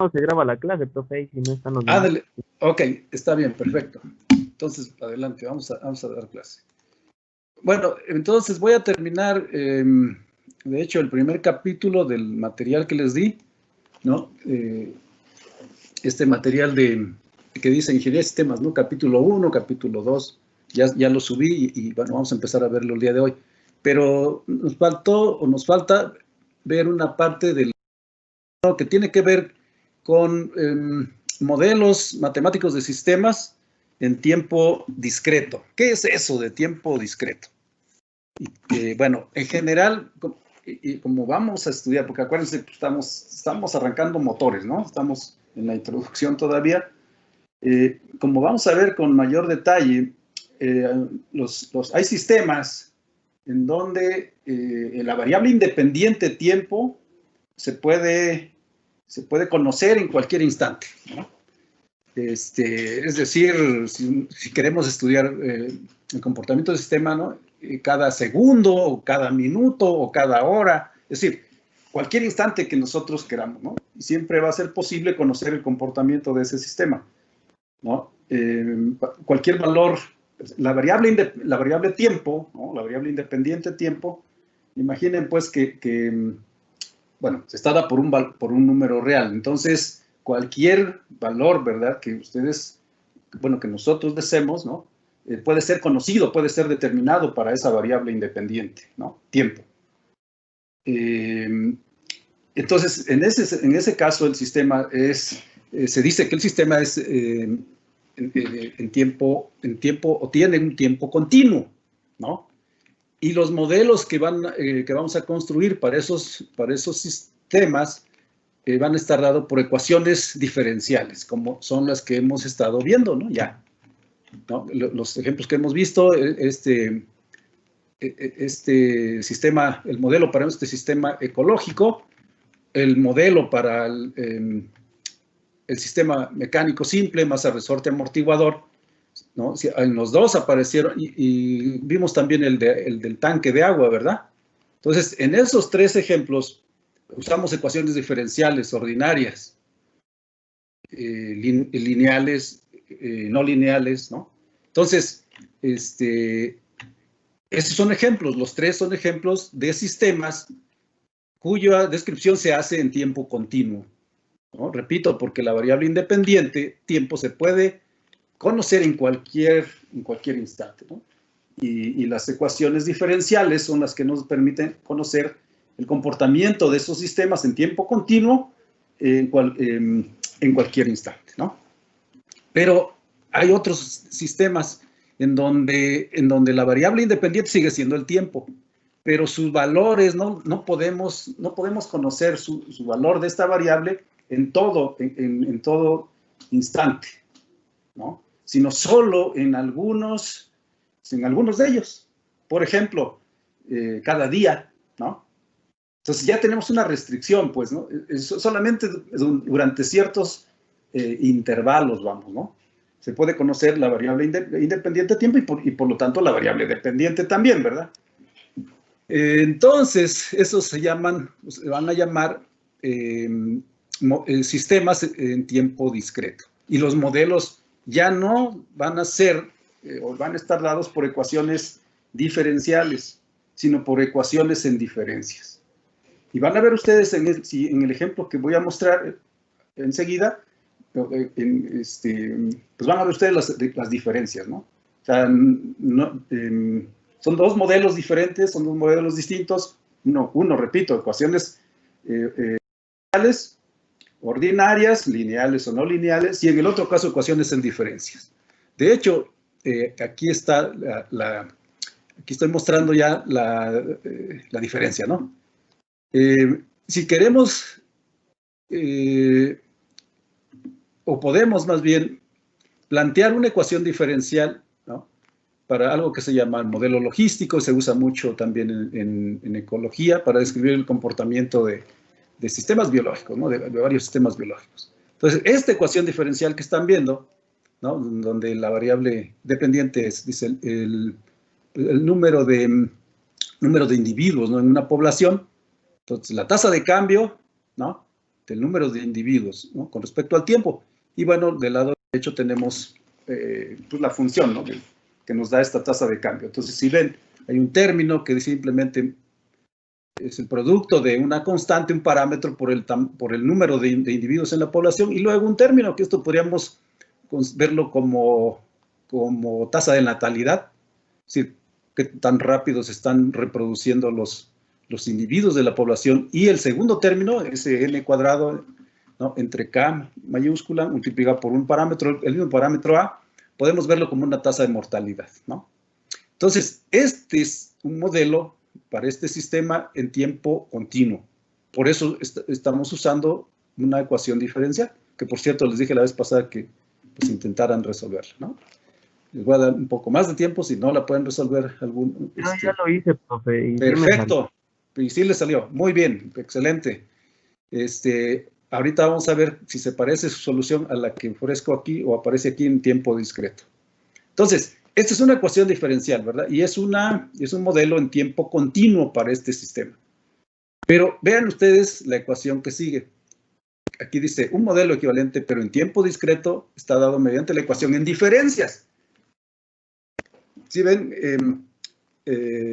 no se graba la clase, profe, y si no están los demás. Dale. Ok, está bien, perfecto. Entonces, adelante, vamos a dar clase. Bueno, entonces voy a terminar, de hecho, el primer capítulo del material que les di, ¿no? Este material que dice Ingeniería de Sistemas, ¿no? Capítulo 1, capítulo 2, ya lo subí y bueno, vamos a empezar a verlo el día de hoy. Pero nos falta ver una parte del que tiene que ver con modelos matemáticos de sistemas en tiempo discreto. ¿Qué es eso de tiempo discreto? Bueno, en general, como vamos a estudiar, porque acuérdense que estamos arrancando motores, ¿no? Estamos en la introducción todavía. Como vamos a ver con mayor detalle, hay sistemas en donde la variable independiente tiempo se puede conocer en cualquier instante, ¿no? Es decir, si queremos estudiar el comportamiento del sistema, ¿no? Cada segundo, o cada minuto, o cada hora, es decir, cualquier instante que nosotros queramos, ¿no? Y siempre va a ser posible conocer el comportamiento de ese sistema, ¿no? Cualquier valor, la variable tiempo, ¿no? La variable independiente tiempo, imaginen pues que bueno, está dada por un número real. Entonces, cualquier valor, ¿verdad? Que ustedes, bueno, que nosotros deseemos, ¿no? Puede ser conocido, puede ser determinado para esa variable independiente, ¿no? Tiempo. Entonces, en ese caso, el sistema se dice que el sistema es en tiempo o tiene un tiempo continuo, ¿no? Y los modelos que vamos a construir para esos sistemas van a estar dados por ecuaciones diferenciales, como son las que hemos estado viendo, ¿no? Ya, ¿no? Los ejemplos que hemos visto, este sistema, el modelo para este sistema ecológico, el modelo para el sistema mecánico simple, masa, resorte, amortiguador, ¿no? En los dos aparecieron y vimos también el del tanque de agua, ¿verdad? Entonces, en esos tres ejemplos usamos ecuaciones diferenciales ordinarias, lineales, no lineales, ¿no? Entonces, esos son ejemplos, los tres son ejemplos de sistemas cuya descripción se hace en tiempo continuo, ¿no? Repito, porque la variable independiente, tiempo, se puede conocer en cualquier instante, ¿no? Y las ecuaciones diferenciales son las que nos permiten conocer el comportamiento de esos sistemas en tiempo continuo en cualquier instante, ¿no? Pero hay otros sistemas en donde la variable independiente sigue siendo el tiempo, pero sus valores no podemos conocer su valor de esta variable en todo instante, ¿no? Sino solo en algunos de ellos. Por ejemplo, cada día, ¿no? Entonces ya tenemos una restricción, pues, ¿no? Solamente durante ciertos intervalos, vamos, ¿no? Se puede conocer la variable independiente de tiempo y por lo tanto la variable dependiente también, ¿verdad? Entonces, esos se van a llamar sistemas en tiempo discreto. Y los modelos ya no van a ser o van a estar dados por ecuaciones diferenciales, sino por ecuaciones en diferencias. Y van a ver ustedes en el ejemplo que voy a mostrar enseguida, pues van a ver ustedes las diferencias, ¿no? O sea, son dos modelos diferentes, son dos modelos distintos. Uno, repito, ecuaciones ordinarias, lineales o no lineales, y en el otro caso ecuaciones en diferencias. De hecho, aquí está aquí estoy mostrando ya la diferencia, ¿no? Si queremos, o podemos más bien, plantear una ecuación diferencial, ¿no? Para algo que se llama el modelo logístico, se usa mucho también en ecología para describir el comportamiento de sistemas biológicos, ¿no? De varios sistemas biológicos. Entonces, esta ecuación diferencial que están viendo, ¿no? Donde la variable dependiente dice el número de individuos, ¿no? En una población. Entonces, la tasa de cambio, ¿no? número de individuos, ¿no? Con respecto al tiempo. Y bueno, del lado derecho tenemos pues la función, ¿no? Que nos da esta tasa de cambio. Entonces, si ven, hay un término que simplemente es el producto de una constante, un parámetro por el número de individuos en la población, y luego un término que esto podríamos verlo como tasa de natalidad, es decir, qué tan rápido se están reproduciendo los individuos de la población, y el segundo término, ese n cuadrado, ¿no? Entre k mayúscula multiplicado por un parámetro, el mismo parámetro a, podemos verlo como una tasa de mortalidad, ¿no? Entonces, este es un modelo para este sistema en tiempo continuo. Por eso estamos usando una ecuación diferencial, que por cierto les dije la vez pasada que pues intentaran resolverla, ¿no? Les voy a dar un poco más de tiempo, si no la pueden resolver algún... No, ya lo hice, profe. Y perfecto, y sí le salió, muy bien, excelente. Ahorita vamos a ver si se parece su solución a la que ofrezco aquí o aparece aquí en tiempo discreto. Entonces, esta es una ecuación diferencial, ¿verdad? Y es un modelo en tiempo continuo para este sistema. Pero vean ustedes la ecuación que sigue. Aquí dice, un modelo equivalente, pero en tiempo discreto, está dado mediante la ecuación en diferencias. ¿Sí ven en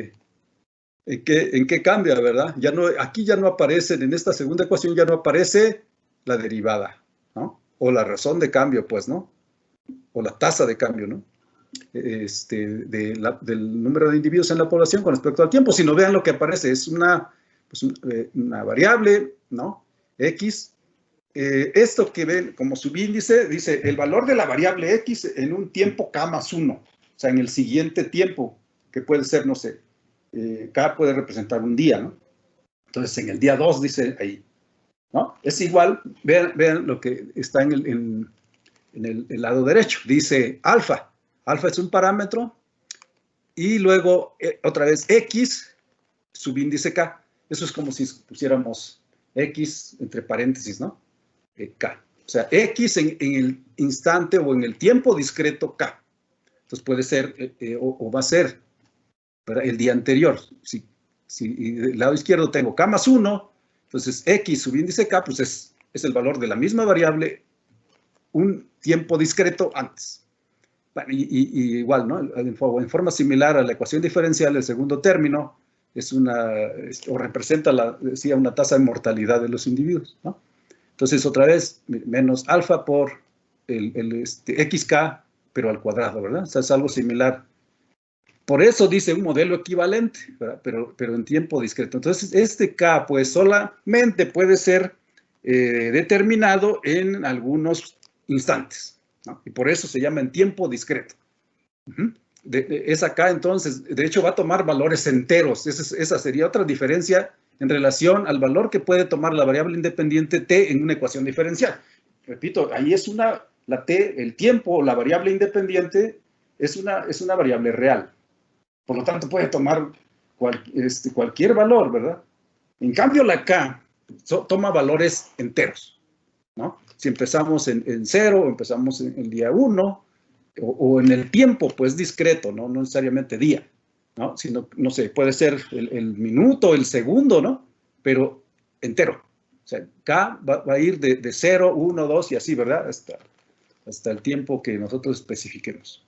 qué cambia, verdad? Aquí ya no aparecen, en esta segunda ecuación ya no aparece la derivada, ¿no? O la razón de cambio, pues, ¿no? O la tasa de cambio, ¿no? Del número de individuos en la población con respecto al tiempo, sino vean lo que aparece, es una variable, ¿no? X. Esto que ven como subíndice, dice el valor de la variable X en un tiempo K más 1, o sea, en el siguiente tiempo, que puede ser, no sé, K puede representar un día, ¿no? Entonces, en el día 2 dice ahí, ¿no? Es igual, vean lo que está en el lado derecho, dice alfa. Alfa es un parámetro y luego otra vez X, subíndice K. Eso es como si pusiéramos X entre paréntesis, ¿no? K. O sea, X en el instante o en el tiempo discreto K. Entonces puede ser o va a ser, ¿verdad? El día anterior. Si del lado izquierdo tengo K más 1, entonces X subíndice K, pues es el valor de la misma variable un tiempo discreto antes. Y igual, ¿no? En forma similar a la ecuación diferencial, el segundo término representa una tasa de mortalidad de los individuos, ¿no? Entonces, otra vez, menos alfa por xk, pero al cuadrado, ¿verdad? O sea, es algo similar. Por eso dice un modelo equivalente, ¿verdad? Pero en tiempo discreto. Entonces, este k, pues, solamente puede ser determinado en algunos instantes, ¿no? Y por eso se llama en tiempo discreto. Es acá, entonces, de hecho, va a tomar valores enteros. Esa sería otra diferencia en relación al valor que puede tomar la variable independiente t en una ecuación diferencial. Repito, ahí es la t, el tiempo, la variable independiente, es una variable real. Por lo tanto, puede tomar cualquier valor, ¿verdad? En cambio, la k toma valores enteros, ¿no? Si empezamos en 0, o empezamos en el día 1, o en el tiempo, pues discreto, ¿no? No necesariamente día, ¿no? Sino, no sé, puede ser el minuto, el segundo, ¿no? Pero entero. O sea, K va a ir de 0, 1, 2 y así, ¿verdad? Hasta el tiempo que nosotros especifiquemos.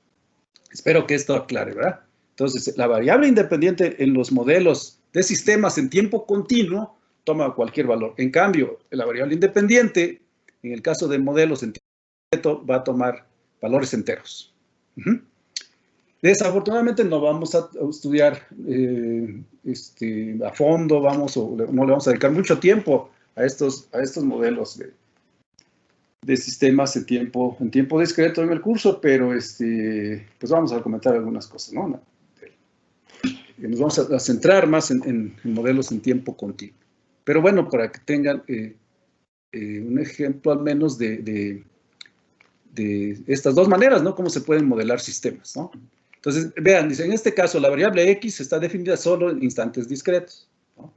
Espero que esto aclare, ¿verdad? Entonces, la variable independiente en los modelos de sistemas en tiempo continuo toma cualquier valor. En cambio, la variable independiente, en el caso de modelos en tiempo discreto, va a tomar valores enteros. Desafortunadamente no vamos a estudiar a fondo, no le vamos a dedicar mucho tiempo a estos modelos de sistemas en tiempo discreto en el curso, pero pues vamos a comentar algunas cosas, ¿no? Nos vamos a centrar más en modelos en tiempo continuo. Pero bueno, para que tengan un ejemplo al menos de estas dos maneras, ¿no? Cómo se pueden modelar sistemas, ¿no? Entonces, vean, dice, en este caso la variable X está definida solo en instantes discretos, ¿no?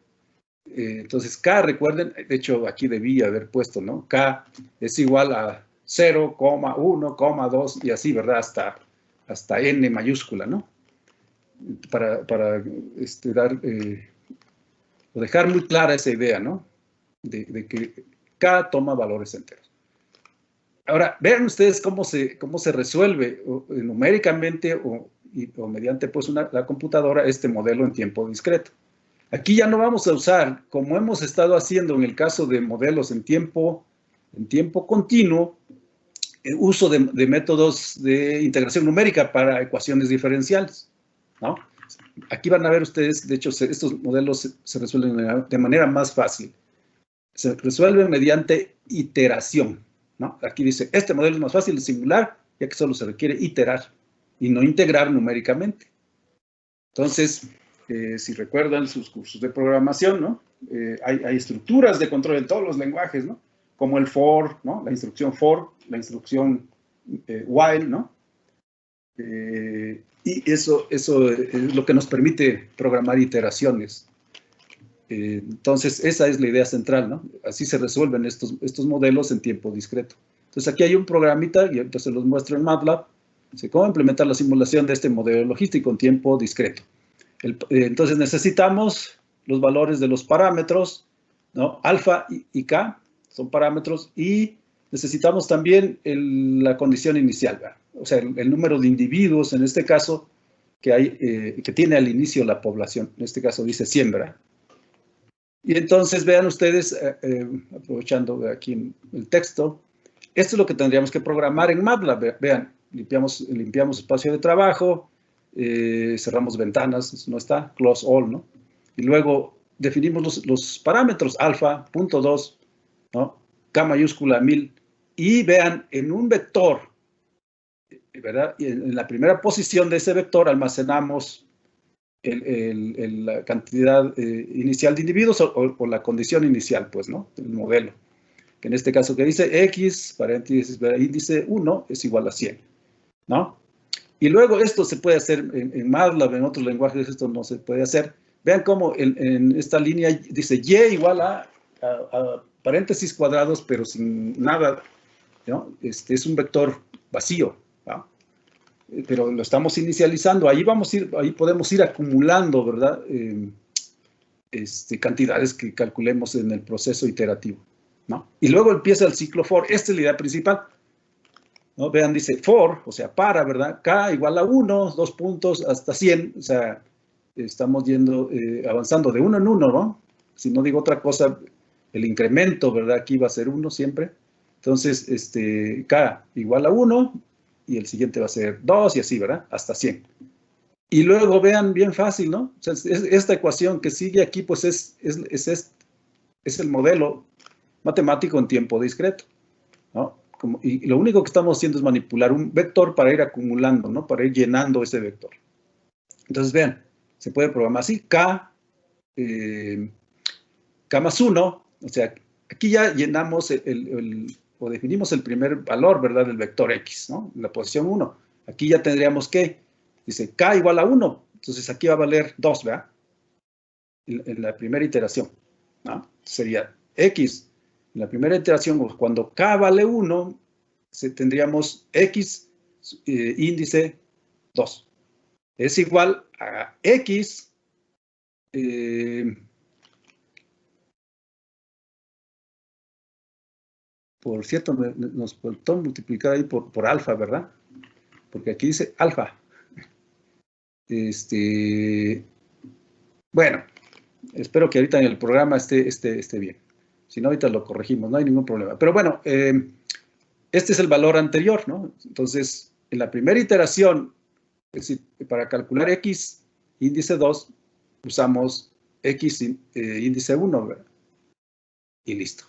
Entonces, K, recuerden, de hecho, aquí debí haber puesto, ¿no? K es igual a 0, 1, 2 y así, ¿verdad? Hasta N mayúscula, ¿no? Para dejar muy clara esa idea, ¿no? De que K toma valores enteros. Ahora, vean ustedes cómo se resuelve numéricamente o mediante pues, la computadora este modelo en tiempo discreto. Aquí ya no vamos a usar, como hemos estado haciendo en el caso de modelos en tiempo continuo, uso de métodos de integración numérica para ecuaciones diferenciales, ¿no? Aquí van a ver ustedes, de hecho, estos modelos se resuelven de manera más fácil. Se resuelven mediante iteración, ¿no? Aquí dice, este modelo es más fácil de simular, ya que solo se requiere iterar y no integrar numéricamente. Entonces, si recuerdan sus cursos de programación, ¿no? Hay estructuras de control en todos los lenguajes, ¿no? Como el for, ¿no? La instrucción for, la instrucción while, ¿no? Y eso es lo que nos permite programar iteraciones. Entonces, esa es la idea central, ¿no? Así se resuelven estos modelos en tiempo discreto. Entonces, aquí hay un programita, y entonces los muestro en MATLAB, dice cómo implementar la simulación de este modelo logístico en tiempo discreto. Entonces, necesitamos los valores de los parámetros, ¿no? Alfa y K son parámetros, y necesitamos también la condición inicial, ¿verdad? O sea, el número de individuos, en este caso, que tiene al inicio la población. En este caso dice 100, ¿verdad? Y entonces vean ustedes, aprovechando aquí el texto, esto es lo que tendríamos que programar en MATLAB. Vean, limpiamos espacio de trabajo, cerramos ventanas, eso no está, close all, ¿no? Y luego definimos los parámetros, alfa, punto 2, ¿no? K mayúscula 1000, y vean, en un vector, ¿verdad? Y en la primera posición de ese vector almacenamos la cantidad inicial de individuos o la condición inicial, pues, ¿no? El modelo. Que en este caso que dice X, paréntesis, índice 1 es igual a 100, ¿no? Y luego esto se puede hacer en MATLAB, en otros lenguajes esto no se puede hacer. Vean cómo en esta línea dice Y igual a paréntesis cuadrados, pero sin nada, ¿no? Es un vector vacío, ¿no? Pero lo estamos inicializando. Ahí podemos ir acumulando, ¿verdad? Cantidades que calculemos en el proceso iterativo, ¿no? Y luego empieza el ciclo for. Esta es la idea principal, ¿no? Vean, dice for, o sea, para, ¿verdad? K igual a 1, 2 puntos, hasta 100, o sea, estamos avanzando de uno en uno, ¿no? Si no digo otra cosa, el incremento, ¿verdad? Aquí va a ser 1 siempre. Entonces, K igual a 1, y el siguiente va a ser 2, y así, ¿verdad? Hasta 100. Y luego vean, bien fácil, ¿no? O sea, esta ecuación que sigue aquí, pues es el modelo matemático en tiempo discreto, ¿no? Y lo único que estamos haciendo es manipular un vector para ir acumulando, ¿no? Para ir llenando ese vector. Entonces, vean, se puede programar así, K más 1, o sea, aquí ya llenamos o definimos el primer valor, ¿verdad? Del vector X, ¿no? La posición 1. Aquí ya tendríamos que, dice, K igual a 1, entonces aquí va a valer 2, ¿verdad? En la primera iteración, ¿no? Sería X, en la primera iteración, cuando K vale 1, tendríamos X índice 2. Es igual a X por cierto, nos faltó multiplicar ahí por alfa, ¿verdad? Porque aquí dice alfa. Bueno, espero que ahorita en el programa esté bien. Si no, ahorita lo corregimos, no hay ningún problema. Pero bueno, este es el valor anterior, ¿no? Entonces, en la primera iteración, es decir, para calcular X índice 2, usamos X índice 1, ¿verdad? Y listo.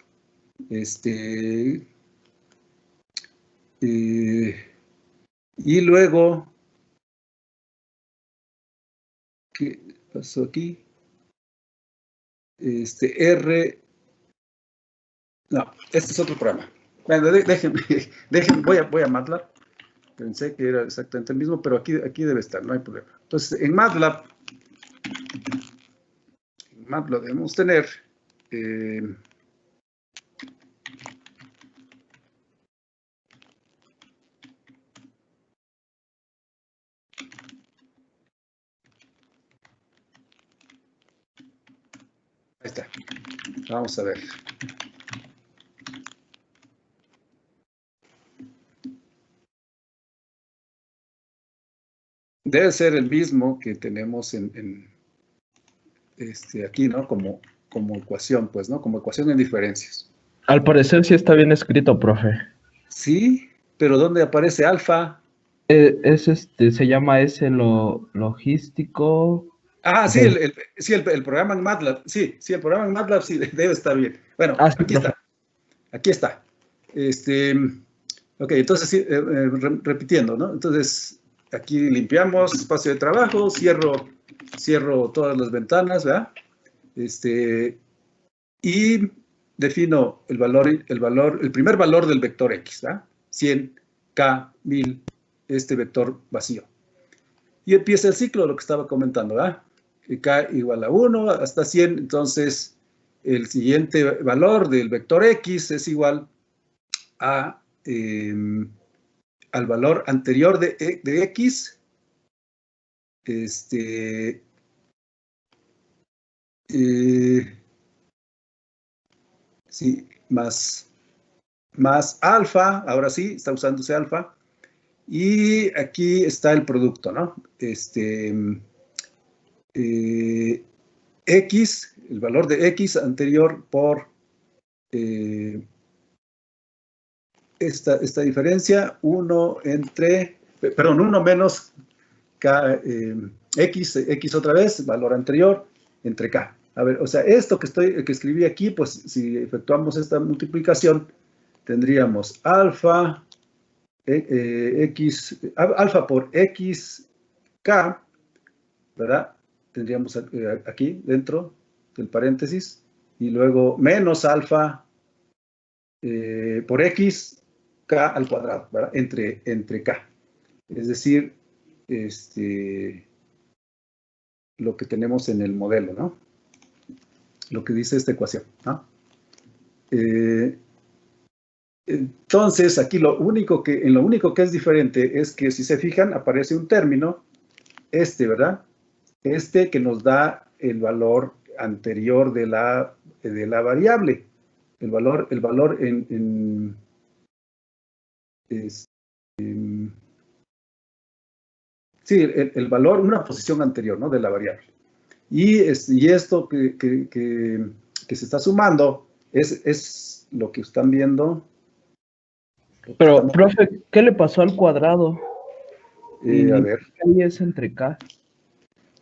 Y luego, ¿qué pasó aquí? R. No, este es otro programa. Bueno, déjenme, voy a MATLAB. Pensé que era exactamente el mismo, pero aquí debe estar, no hay problema. Entonces, en MATLAB debemos tener ahí está. Vamos a ver. debe ser el mismo que tenemos aquí, ¿no? Como ecuación, pues, ¿no? Como ecuación en diferencias. Al parecer sí está bien escrito, profe. Sí, pero ¿dónde aparece alfa? Se llama ese logístico. Ah, sí, De- el programa en MATLAB. Sí, el programa en MATLAB sí debe estar bien. Bueno, Ah, sí, aquí profe. está. Aquí está. Ok, entonces, sí, repitiendo, ¿no? Entonces, aquí limpiamos espacio de trabajo, cierro todas las ventanas, ¿verdad? Y defino el primer valor del vector X, ¿verdad? 100, K, 1000, este vector vacío. Y empieza el ciclo, lo que estaba comentando, ¿verdad? K igual a 1 hasta 100, entonces el siguiente valor del vector X es igual a, al valor anterior de X, sí, más alfa, ahora sí, está usándose alfa, y aquí está el producto, ¿no? X, el valor de X anterior por esta diferencia, 1 menos K, X otra vez, valor anterior, entre K. A ver, o sea, esto que escribí aquí, pues si efectuamos esta multiplicación, tendríamos alfa, alfa por XK, ¿verdad? Tendríamos aquí dentro del paréntesis, y luego menos alfa por X, K al cuadrado, ¿verdad? Entre K. Es decir, lo que tenemos en el modelo, ¿no? Lo que dice esta ecuación, ¿no? Entonces, aquí en lo único que es diferente es que si se fijan, aparece un término, ¿verdad? Que nos da el valor anterior de la variable. El valor sí, el valor, una posición anterior, ¿no? De la variable. Y esto que se está sumando es lo que están viendo. Pero, profe, ¿qué le pasó al cuadrado? A ver. ¿Qué es entre K?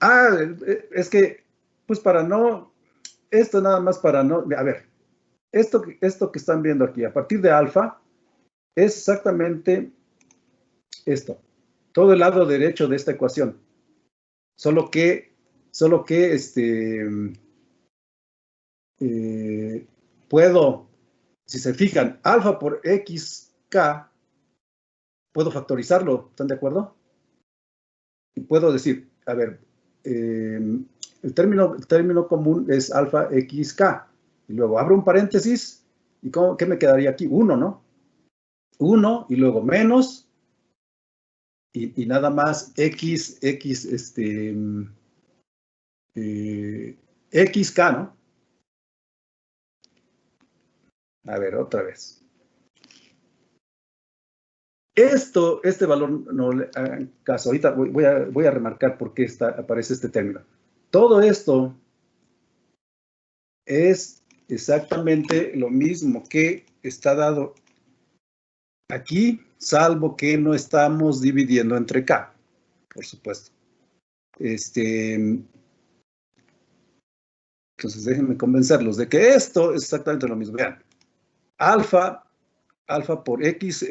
Ah, es que, pues esto nada más para no, a ver, esto que están viendo aquí, a partir de alfa, es exactamente esto, todo el lado derecho de esta ecuación, solo que puedo, si se fijan, alfa por xk, puedo factorizarlo, ¿están de acuerdo? Y puedo decir, a ver, el término común es alfa xk, y luego abro un paréntesis, ¿y qué me quedaría aquí? 1, ¿no? 1, y luego menos, y nada más xk, ¿no? A ver, otra vez. Este valor no le hagan caso. Ahorita voy a remarcar por qué aparece este término. Todo esto es exactamente lo mismo que está dado aquí, salvo que no estamos dividiendo entre K, por supuesto. Entonces déjenme convencerlos de que esto es exactamente lo mismo. Vean, alfa por x,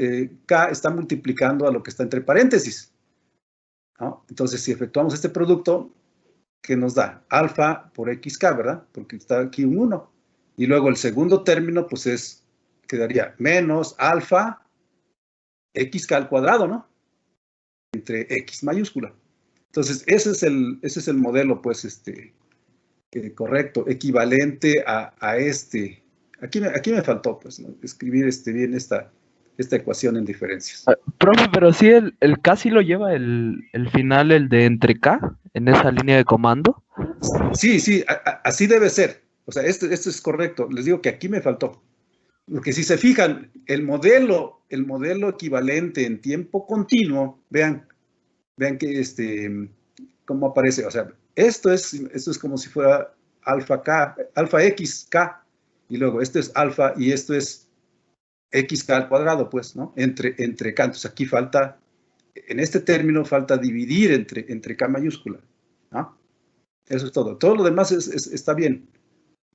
K está multiplicando a lo que está entre paréntesis, ¿no? Entonces, si efectuamos este producto, ¿qué nos da? Alfa por xk, ¿verdad? Porque está aquí un 1. Y luego el segundo término, pues quedaría menos alfa xk al cuadrado, ¿no? Entre x mayúscula. Entonces, ese es el modelo, pues, correcto, equivalente a este. Aquí me faltó, pues, ¿no? Escribir bien esta ecuación en diferencias. Profe, pero sí el K sí lo lleva el final, el de entre K, en esa línea de comando. Sí, así debe ser. O sea, esto es correcto. Les digo que aquí me faltó. Porque si se fijan, el modelo equivalente en tiempo continuo, vean, vean que cómo aparece, o sea, esto es como si fuera alfa K, alfa X K, y luego esto es alfa y esto es XK al cuadrado, pues, ¿no? Entre K. Entonces aquí falta, en este término falta dividir entre K mayúscula, ¿no? Eso es todo. Todo lo demás está bien.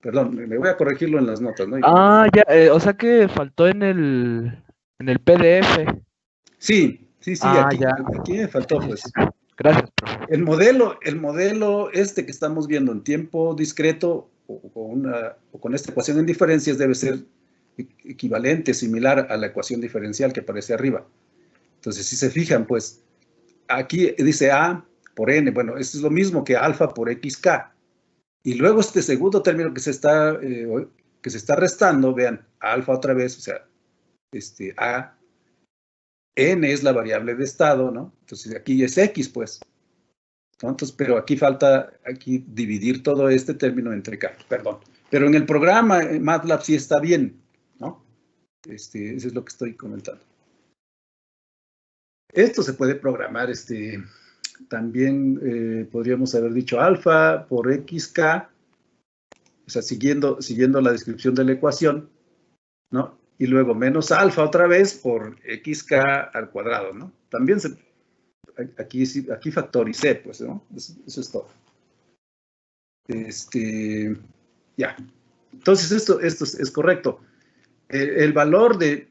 Perdón, me voy a corregirlo en las notas, ¿no? Ah, ya, o sea que faltó en el PDF. Sí, Ah, aquí ya. me faltó, pues. Gracias, profe. El modelo que estamos viendo en tiempo discreto o con esta ecuación en diferencias debe ser equivalente, similar a la ecuación diferencial que aparece arriba. Entonces, si se fijan, pues, aquí dice A por N. Bueno, esto es lo mismo que alfa por XK. Y luego este segundo término que se está restando, vean, alfa otra vez, o sea, A, N es la variable de estado, ¿no? Entonces, aquí es X, pues. ¿No? Entonces, pero aquí falta dividir todo este término entre K, perdón. Pero en el programa MATLAB sí está bien, ¿no? Eso es lo que estoy comentando. Esto se puede programar, también podríamos haber dicho alfa por XK, o sea, siguiendo la descripción de la ecuación, ¿no? Y luego menos alfa otra vez por XK al cuadrado, ¿no? También aquí factoricé, pues, ¿no? Eso es todo. Ya. Entonces, esto es correcto. El valor de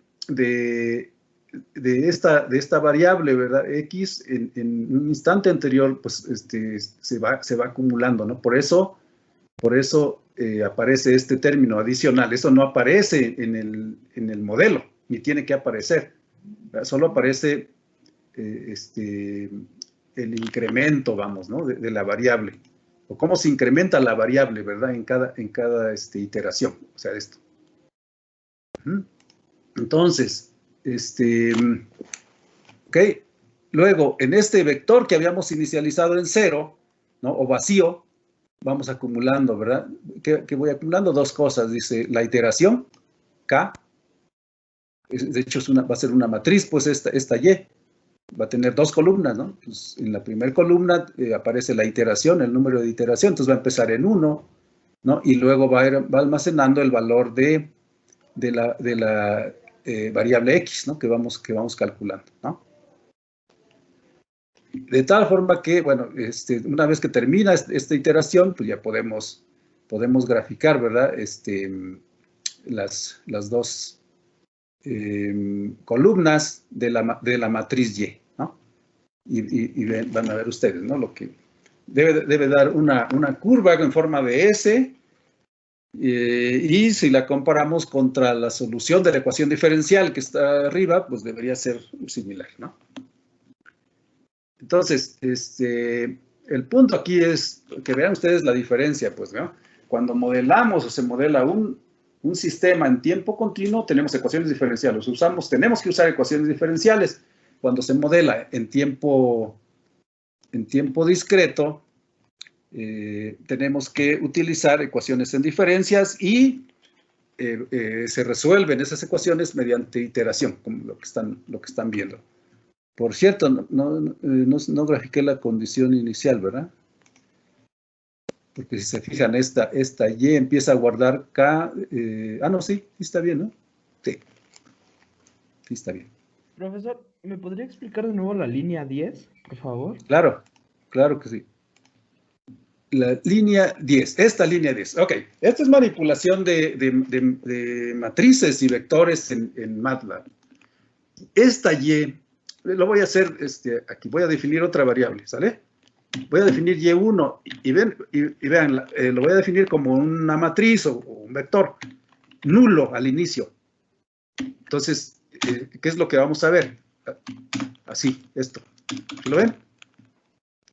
esta variable, ¿verdad? X, en un instante anterior, pues, se va acumulando, ¿no? Por eso aparece este término adicional. Eso no aparece en el modelo, ni tiene que aparecer, ¿verdad? Solo aparece el incremento, vamos, ¿no? De la variable, o cómo se incrementa la variable, ¿verdad? En cada iteración, o sea, esto. Entonces, ok, luego, en este vector que habíamos inicializado en 0, ¿no? O vacío, vamos acumulando, ¿verdad? ¿Qué voy acumulando? Dos cosas, dice, la iteración, K, de hecho va a ser una matriz, pues esta Y, va a tener dos columnas, ¿no? Pues en la primera columna aparece la iteración, el número de iteración, entonces va a empezar en 1, ¿no? Y luego va almacenando el valor de la variable X, ¿no? Que vamos calculando, ¿no? De tal forma que, bueno, una vez que termina esta iteración, pues ya podemos graficar, ¿verdad? Las dos columnas de la matriz Y, ¿no? Y van a ver ustedes, ¿no? Lo que debe dar una curva en forma de S, y si la comparamos contra la solución de la ecuación diferencial que está arriba, pues debería ser similar, ¿no? Entonces, el punto aquí es que vean ustedes la diferencia, pues, ¿no? Cuando modelamos o se modela un sistema en tiempo continuo, tenemos ecuaciones diferenciales. Tenemos que usar ecuaciones diferenciales. Cuando se modela en tiempo discreto, tenemos que utilizar ecuaciones en diferencias y se resuelven esas ecuaciones mediante iteración, como lo que están viendo. Por cierto, no grafiqué la condición inicial, ¿verdad? Porque si se fijan, esta Y empieza a guardar K. No, sí está bien, ¿no? Sí está bien. Profesor, ¿me podría explicar de nuevo la línea 10, por favor? Claro que sí. La línea 10, esta línea 10. Ok, esta es manipulación de matrices y vectores en MATLAB. Esta Y, lo voy a hacer, aquí voy a definir otra variable, ¿sale? Voy a definir Y1 y vean, lo voy a definir como una matriz o un vector nulo al inicio. Entonces, ¿qué es lo que vamos a ver? Así, esto. ¿Lo ven?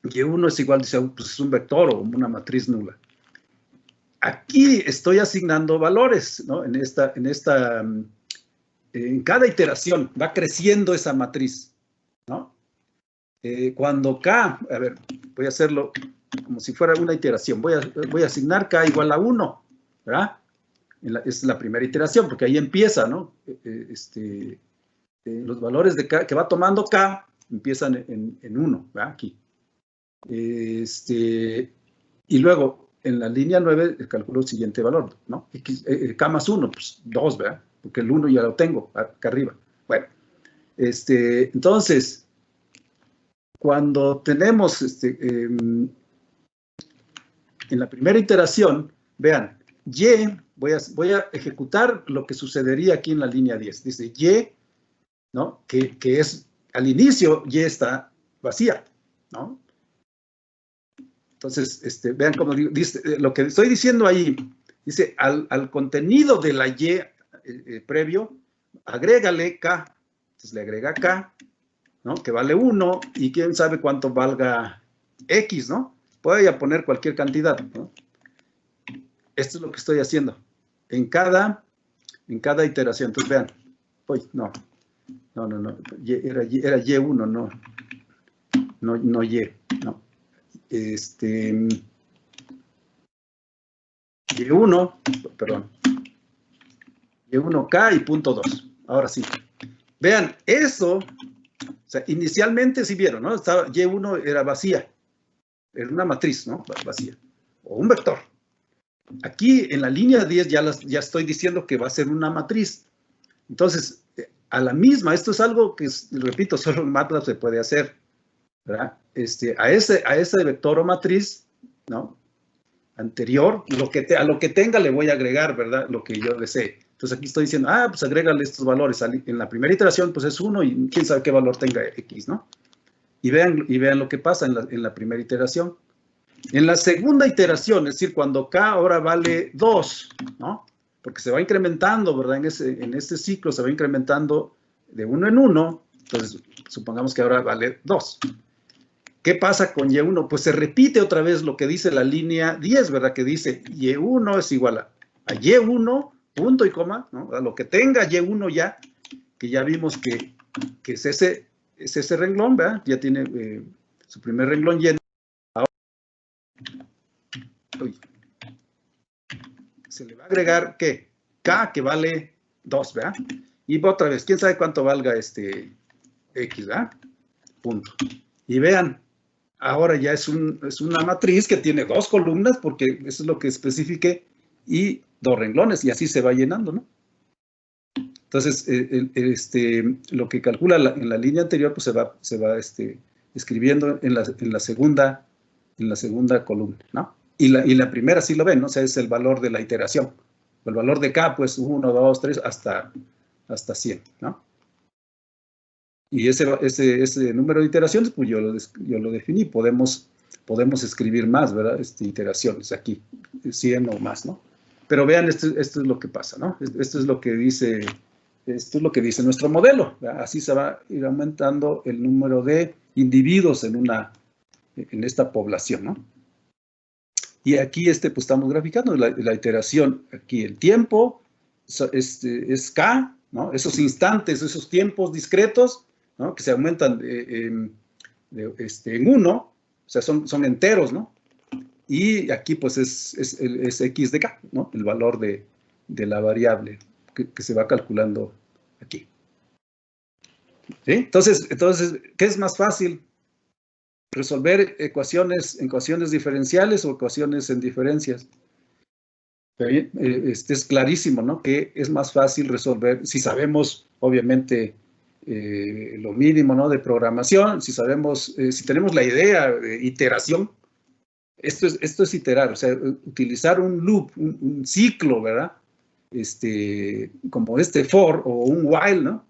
Y1 es igual, dice, pues es un vector o una matriz nula. Aquí estoy asignando valores, ¿no? En cada iteración va creciendo esa matriz, ¿no? Cuando K, a ver, voy a hacerlo como si fuera una iteración. Voy a asignar K igual a 1, ¿verdad? Es la primera iteración, porque ahí empieza, ¿no? Los valores de K, que va tomando K, empiezan en 1, ¿verdad? Aquí. Y luego, en la línea 9, calculo el siguiente valor, ¿no? K más 1, pues 2, ¿verdad? Porque el 1 ya lo tengo acá arriba. Bueno, entonces, cuando tenemos, en la primera iteración, vean, Y, voy a ejecutar lo que sucedería aquí en la línea 10. Dice Y, ¿no? Que es, al inicio, Y está vacía, ¿no? Entonces, vean cómo dice, lo que estoy diciendo ahí, dice, al contenido de la Y previo, agrégale K. Entonces le agrega K, ¿no? Que vale 1, y quién sabe cuánto valga X, ¿no? Puede ya poner cualquier cantidad, ¿no? Esto es lo que estoy haciendo. En cada iteración. Entonces, vean. Uy, no. Era Y1, no Y, no. Y1, perdón. Y1K y punto 2. Ahora sí. Vean, eso, o sea, inicialmente sí vieron, ¿no? Estaba, Y1 era vacía. Era una matriz, ¿no? Vacía. O un vector. Aquí en la línea 10 ya estoy diciendo que va a ser una matriz. Entonces, a la misma, esto es algo que, repito, solo en MATLAB se puede hacer, ¿verdad? A ese vector o matriz, ¿no? Anterior, a lo que tenga le voy a agregar, ¿verdad? Lo que yo desee. Entonces aquí estoy diciendo, pues agrégale estos valores. En la primera iteración, pues es 1 y quién sabe qué valor tenga X, ¿no? Y vean lo que pasa en la primera iteración. En la segunda iteración, es decir, cuando K ahora vale 2, ¿no? Porque se va incrementando, ¿verdad? En este ciclo se va incrementando de 1 en 1, entonces supongamos que ahora vale 2. ¿Qué pasa con Y1? Pues se repite otra vez lo que dice la línea 10, ¿verdad? Que dice Y1 es igual a Y1, punto y coma, ¿no? A lo que tenga Y1 ya, que ya vimos que es ese renglón, ¿verdad? Ya tiene su primer renglón lleno. Se le va a agregar, ¿qué? K, que vale 2, ¿verdad? Y otra vez, ¿quién sabe cuánto valga X, ¿verdad? Punto. Y vean, ahora ya es una matriz que tiene 2 columnas, porque eso es lo que especifique, y 2 renglones, y así se va llenando, ¿no? Entonces, lo que calcula en la línea anterior, pues se va escribiendo en la segunda columna, ¿no? Y la primera sí lo ven, ¿no? O sea, es el valor de la iteración. El valor de K, pues 1, 2, 3, hasta 100, ¿no? Y ese número de iteraciones, pues yo lo definí. Podemos escribir más, ¿verdad? Iteraciones aquí, 100 o más, ¿no? Pero vean, esto es lo que pasa, ¿no? Esto es lo que dice nuestro modelo, ¿verdad? Así se va a ir aumentando el número de individuos en esta población, ¿no? Y aquí pues estamos graficando la iteración. Aquí el tiempo es K, ¿no? Esos instantes, esos tiempos discretos, ¿no? Que se aumentan en 1, o sea, son enteros, ¿no? Y aquí pues es X de K, ¿no? El valor de la variable que se va calculando aquí. ¿Sí? Entonces, ¿qué es más fácil? Resolver ecuaciones diferenciales o ecuaciones en diferencias. Es clarísimo, ¿no? Que es más fácil resolver, si sabemos, obviamente, lo mínimo, ¿no? De programación, si tenemos la idea de iteración, esto es iterar, o sea, utilizar un loop, un ciclo, ¿verdad? Como for o un while, ¿no?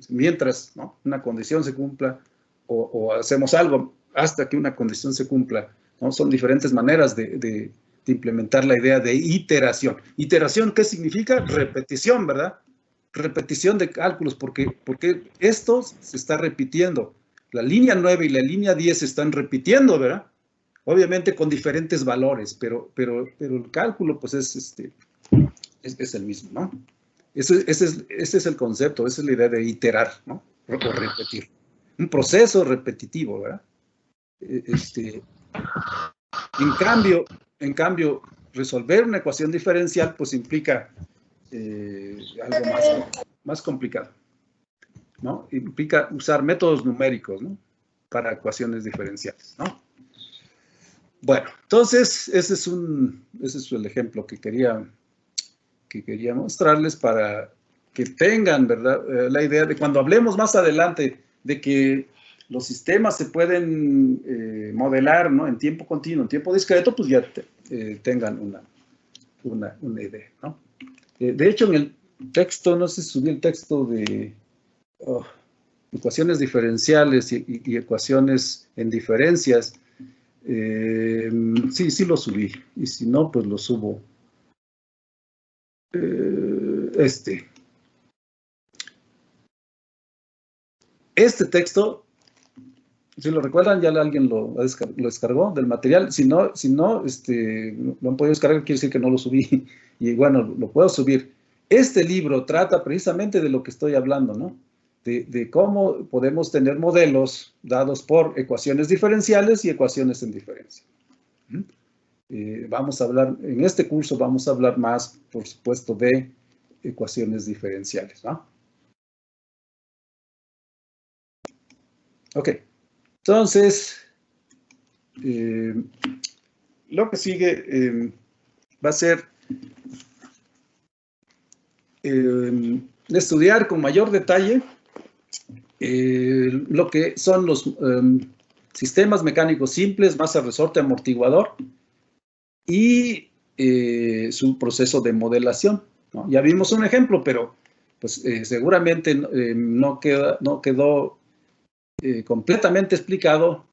Mientras, ¿no? Una condición se cumpla o hacemos algo hasta que una condición se cumpla, ¿no? Son diferentes maneras de implementar la idea de iteración. ¿Iteración qué significa? Repetición, ¿verdad? Repetición de cálculos, porque esto se está repitiendo. La línea 9 y la línea 10 se están repitiendo, ¿verdad? Obviamente con diferentes valores, pero el cálculo, pues, es el mismo, ¿no? Ese es el concepto, esa es la idea de iterar, ¿no? O repetir. Un proceso repetitivo, ¿verdad? En cambio, resolver una ecuación diferencial, pues implica algo más complicado. ¿no? Implica usar métodos numéricos, ¿no? Para ecuaciones diferenciales, ¿no? Bueno, entonces, ese es el ejemplo que quería mostrarles para que tengan, ¿verdad? La idea de cuando hablemos más adelante de que los sistemas se pueden modelar, ¿no? En tiempo continuo, en tiempo discreto, pues ya tengan una idea, ¿no? De hecho, en el texto, no sé si subí el texto de ecuaciones diferenciales y ecuaciones en diferencias. Sí lo subí. Y si no, pues lo subo. Este texto, si lo recuerdan, ya alguien lo descargó del material. Si no, lo han podido descargar, quiere decir que no lo subí. Y bueno, lo puedo subir. Este libro trata precisamente de lo que estoy hablando, ¿no? De cómo podemos tener modelos dados por ecuaciones diferenciales y ecuaciones en diferencia. Vamos a hablar, en este curso vamos a hablar más, por supuesto, de ecuaciones diferenciales, ¿no? Ok, entonces, lo que sigue va a ser estudiar con mayor detalle lo que son los sistemas mecánicos simples, masa, resorte, amortiguador y su proceso de modelación, ¿no? Ya vimos un ejemplo, pero pues seguramente no quedó completamente explicado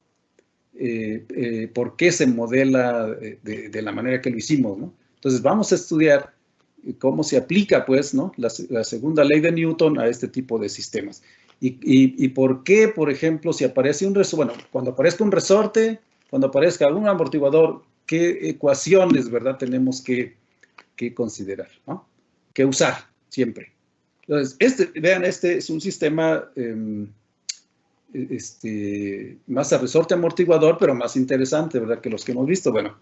por qué se modela de la manera que lo hicimos, ¿no? Entonces vamos a estudiar cómo se aplica, pues, ¿no? La segunda ley de Newton a este tipo de sistemas. Y por qué, por ejemplo, si aparece un resorte, bueno, cuando aparezca un resorte, cuando aparezca algún amortiguador, qué ecuaciones, ¿verdad?, tenemos que considerar, ¿no? Que usar siempre. Entonces, vean, este es un sistema masa, resorte, amortiguador, pero más interesante, ¿verdad?, que los que hemos visto. Bueno,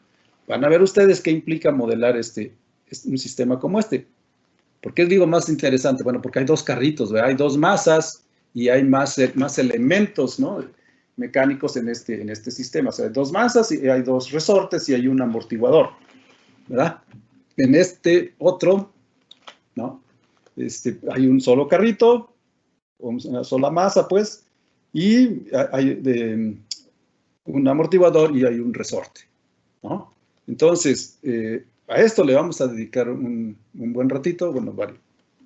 van a ver ustedes qué implica modelar un sistema como este. ¿Por qué digo más interesante? Bueno, porque hay dos carritos, ¿verdad? Hay dos masas y hay más elementos, ¿no?, mecánicos en este sistema. O sea, hay dos masas y hay dos resortes y hay un amortiguador, ¿verdad? En este otro, ¿no?, hay un solo carrito, una sola masa, pues, y hay un amortiguador y hay un resorte, ¿no? Entonces, a esto le vamos a dedicar un buen ratito, bueno,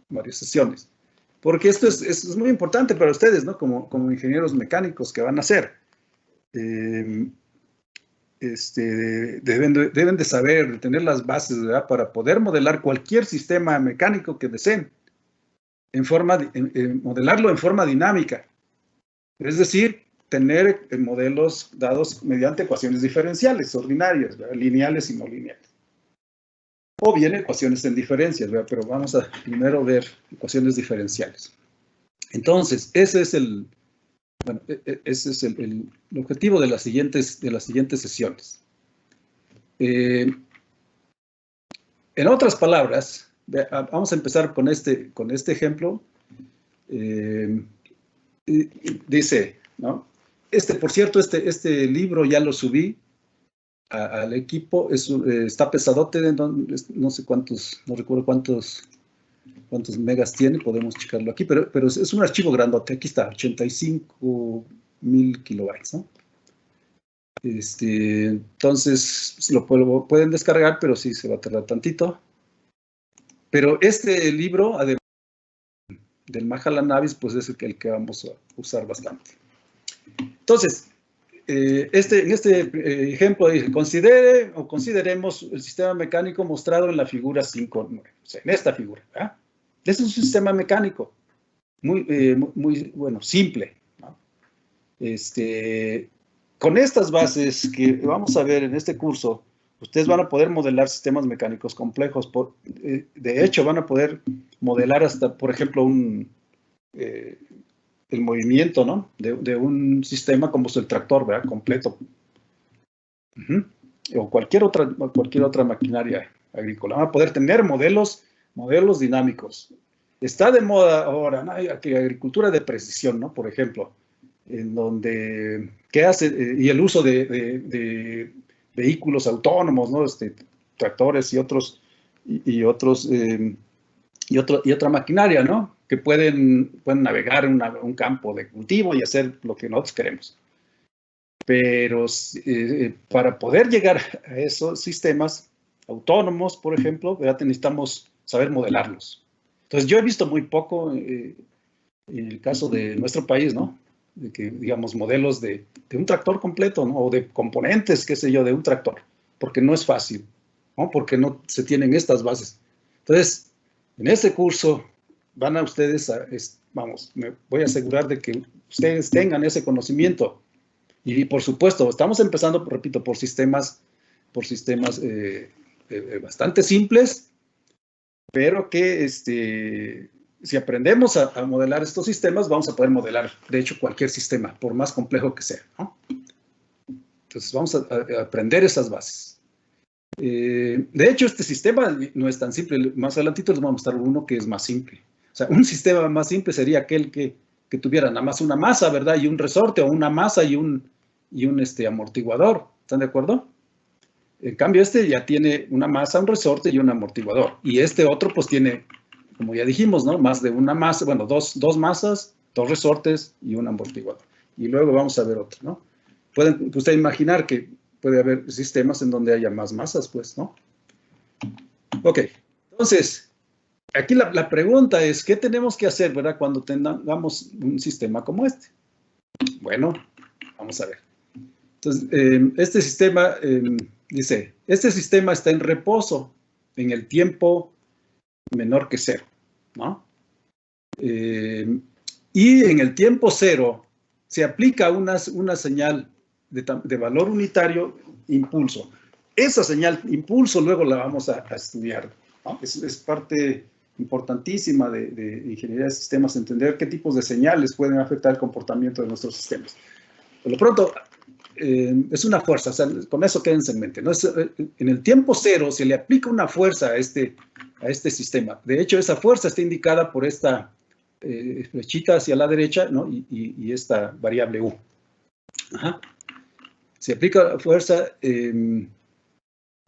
varias sesiones, porque esto es muy importante para ustedes, ¿no? Como ingenieros mecánicos que van a hacer. Deben de saber, de tener las bases, ¿verdad?, para poder modelar cualquier sistema mecánico que deseen, modelarlo en forma dinámica. Es decir, tener modelos dados mediante ecuaciones diferenciales, ordinarias, ¿verdad?, lineales y no lineales. O bien ecuaciones en diferencias, ¿verdad? Pero vamos a primero ver ecuaciones diferenciales. Entonces, ese es el objetivo de las siguientes sesiones. En otras palabras, vamos a empezar con este ejemplo. Dice, ¿no? Por cierto, este libro ya lo subí al equipo, está pesadote, no sé cuántos, no recuerdo cuántos megas tiene, podemos checarlo aquí, pero es un archivo grandote, aquí está, 85,000 kilobytes, ¿no? Entonces, lo pueden descargar, pero sí se va a tardar tantito. Pero este libro, además del Mahalanobis, pues es el que vamos a usar bastante. Entonces, en este ejemplo dice, consideremos el sistema mecánico mostrado en la figura 5.9, o sea, en esta figura, ¿verdad? Este es un sistema mecánico muy bueno, simple, ¿no? Con estas bases que vamos a ver en este curso, ustedes van a poder modelar sistemas mecánicos complejos. De hecho, van a poder modelar hasta, por ejemplo, el movimiento, ¿no?, de un sistema como es el tractor, ¿verdad?, completo. O cualquier otra maquinaria agrícola. Van a poder tener modelos dinámicos. Está de moda ahora, ¿no? Agricultura de precisión, ¿no? Por ejemplo, en donde, ¿qué hace? Y el uso de vehículos autónomos, ¿no? Tractores y otros, y otra maquinaria, ¿no? Que pueden navegar un campo de cultivo y hacer lo que nosotros queremos. Pero para poder llegar a esos sistemas autónomos, por ejemplo, ¿verdad? Necesitamos saber modelarlos. Entonces, yo he visto muy poco en el caso de nuestro país, ¿no? De que, digamos, modelos de un tractor completo, ¿no? O de componentes, qué sé yo, de un tractor, porque no es fácil, ¿no? Porque no se tienen estas bases. Entonces, en este curso van a ustedes, vamos, me voy a asegurar de que ustedes tengan ese conocimiento. Y por supuesto, estamos empezando, repito, por sistemas bastante simples, pero que si aprendemos a modelar estos sistemas, vamos a poder modelar, de hecho, cualquier sistema, por más complejo que sea, ¿no? Entonces, vamos a aprender esas bases. De hecho, este sistema no es tan simple. Más adelantito les vamos a mostrar uno que es más simple. O sea, un sistema más simple sería aquel que tuviera nada más una masa, ¿verdad? Y un resorte, o una masa y un amortiguador. ¿Están de acuerdo? En cambio, ya tiene una masa, un resorte y un amortiguador. Y este otro, pues tiene, como ya dijimos, ¿no? Más de una masa, bueno, dos masas, dos resortes y un amortiguador. Y luego vamos a ver otro, ¿no? Pueden ustedes imaginar que puede haber sistemas en donde haya más masas, pues, ¿no? Ok, entonces, aquí la pregunta es, ¿qué tenemos que hacer, verdad, cuando tengamos un sistema como este? Bueno, vamos a ver. Entonces, este sistema, dice, este sistema está en reposo en el tiempo menor que cero, ¿no? Y en el tiempo cero se aplica una señal de valor unitario, impulso. Esa señal impulso luego la vamos a estudiar, ¿no? Es parte importantísima de ingeniería de sistemas, entender qué tipos de señales pueden afectar el comportamiento de nuestros sistemas. Por lo pronto, es una fuerza, o sea, con eso quédense en mente, ¿no? En el tiempo cero se le aplica una fuerza a este sistema. De hecho, esa fuerza está indicada por esta flechita hacia la derecha, ¿no? Y esta variable U. Ajá. Se aplica la fuerza, de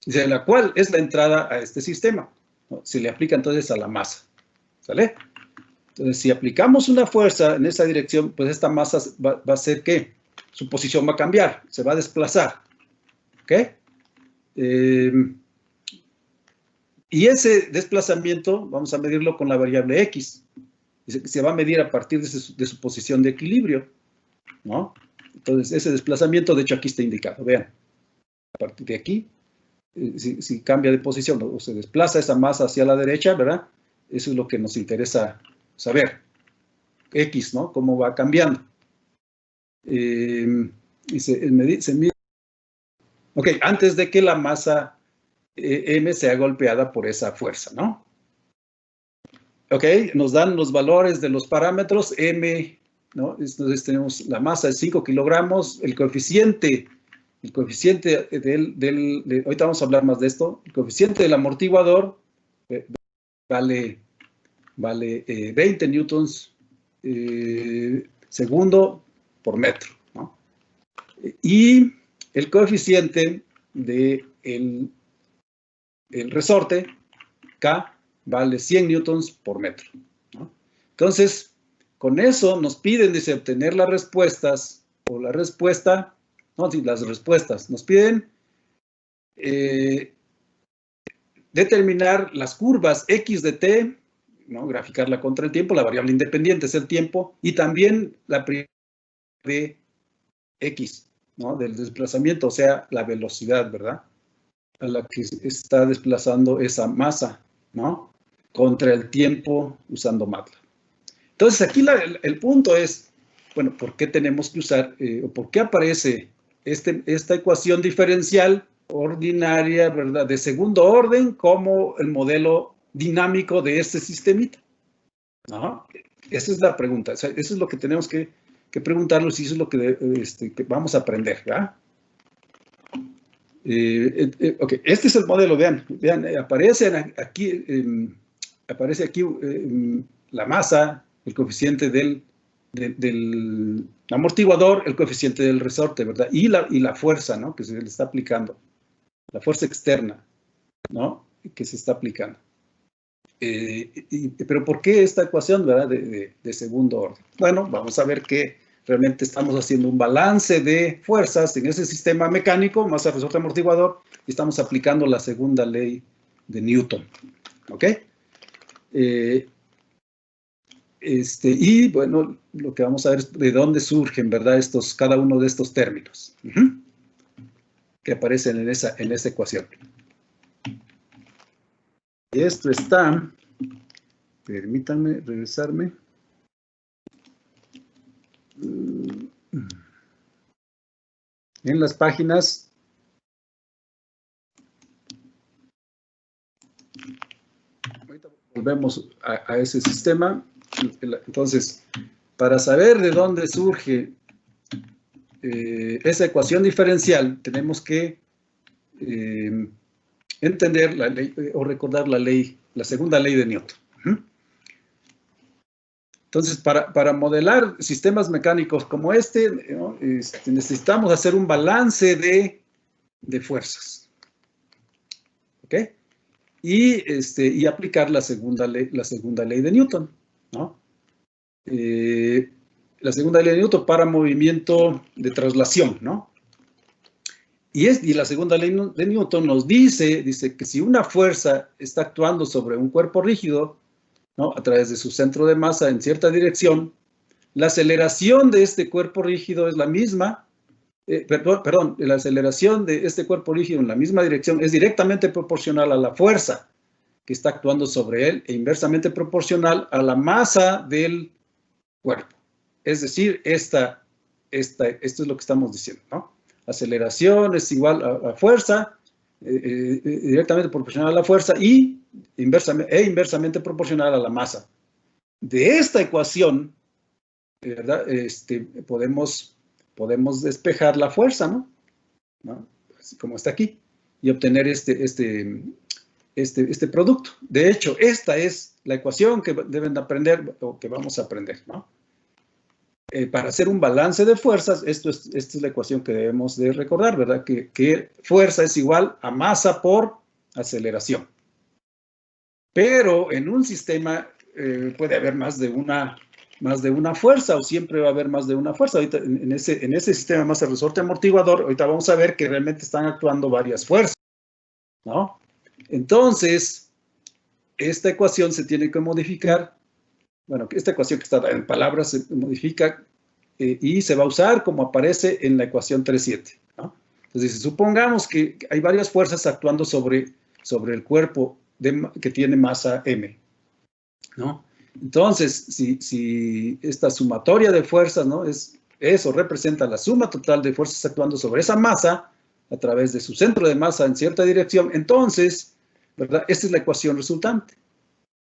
la cual es la entrada a este sistema, ¿no? Se le aplica entonces a la masa, ¿sale? Entonces, si aplicamos una fuerza en esa dirección, pues esta masa va a hacer que su posición va a cambiar, se va a desplazar, ¿ok? Y ese desplazamiento vamos a medirlo con la variable X. Se va a medir a partir de su posición de equilibrio, ¿no? Entonces, ese desplazamiento, de hecho, aquí está indicado. Vean, a partir de aquí, si cambia de posición o se desplaza esa masa hacia la derecha, ¿verdad? Eso es lo que nos interesa saber. X, ¿no? Cómo va cambiando. Y se mide. Ok, antes de que la masa M sea golpeada por esa fuerza, ¿no? Ok, nos dan los valores de los parámetros M, ¿no? Entonces tenemos la masa de 5 kilogramos, el coeficiente ahorita vamos a hablar más de esto, el coeficiente del amortiguador vale 20 newtons segundo por metro, ¿no? Y el coeficiente del el resorte, K, vale 100 newtons por metro, ¿no? Entonces, con eso nos piden, dice, obtener las respuestas, o la respuesta, no, sí, las respuestas, nos piden determinar las curvas X de T, ¿no? Graficarla contra el tiempo, la variable independiente es el tiempo, y también la de X, ¿no? Del desplazamiento, o sea, la velocidad, ¿verdad? A la que está desplazando esa masa, ¿no? Contra el tiempo usando MATLAB. Entonces, aquí el punto es, bueno, ¿por qué tenemos que usar, o por qué aparece esta ecuación diferencial ordinaria, ¿verdad? De segundo orden como el modelo dinámico de este sistemita, ¿no? Esa es la pregunta, o sea, eso es lo que tenemos que preguntarnos y eso es lo que vamos a aprender, ¿verdad? Ok, este es el modelo, vean, aparece aquí la masa, el coeficiente del amortiguador, el coeficiente del resorte, ¿verdad? Y la fuerza, ¿no? Que se le está aplicando, la fuerza externa, ¿no? Que se está aplicando. Pero ¿por qué esta ecuación, ¿verdad? De segundo orden? Bueno, vamos a ver que realmente estamos haciendo un balance de fuerzas en ese sistema mecánico, masa, resorte, amortiguador, y estamos aplicando la segunda ley de Newton, ¿ok? Y bueno, lo que vamos a ver es de dónde surgen, ¿verdad? Cada uno de estos términos que aparecen en esa ecuación. Y esto está, permítanme regresarme. En las páginas. Ahorita volvemos a ese sistema. Entonces, para saber de dónde surge esa ecuación diferencial, tenemos que entender la ley, o recordar la segunda ley de Newton. Entonces, para modelar sistemas mecánicos como ¿no? Necesitamos hacer un balance de fuerzas. ¿Ok? Y aplicar la segunda ley de Newton, ¿no? La segunda ley de Newton para movimiento de traslación, ¿no? Y la segunda ley de Newton nos dice que si una fuerza está actuando sobre un cuerpo rígido, ¿no? A través de su centro de masa en cierta dirección, la aceleración de este cuerpo rígido es la misma, perdón, la aceleración de este cuerpo rígido en la misma dirección es directamente proporcional a la fuerza que está actuando sobre él e inversamente proporcional a la masa del cuerpo. Es decir, esto es lo que estamos diciendo, ¿no? Aceleración es igual a fuerza, directamente proporcional a la fuerza y inversamente proporcional a la masa. De esta ecuación, ¿verdad? Podemos despejar la fuerza, ¿no? Así como está aquí, y obtener este producto. De hecho, esta es la ecuación que deben aprender, o que vamos a aprender, ¿no? Para hacer un balance de fuerzas, esta es la ecuación que debemos de recordar, ¿verdad? Que fuerza es igual a masa por aceleración. Pero en un sistema puede haber más de una fuerza, o siempre va a haber más de una fuerza. Ahorita en ese sistema masa, resorte, amortiguador, ahorita vamos a ver que realmente están actuando varias fuerzas, ¿no? Entonces, esta ecuación se tiene que modificar. Bueno, esta ecuación que está en palabras se modifica y se va a usar como aparece en la ecuación 3.7, ¿no? Entonces, supongamos que hay varias fuerzas actuando sobre el cuerpo que tiene masa m, ¿no? Entonces, si esta sumatoria de fuerzas, ¿no? Eso representa la suma total de fuerzas actuando sobre esa masa a través de su centro de masa en cierta dirección, entonces, ¿verdad? Esta es la ecuación resultante,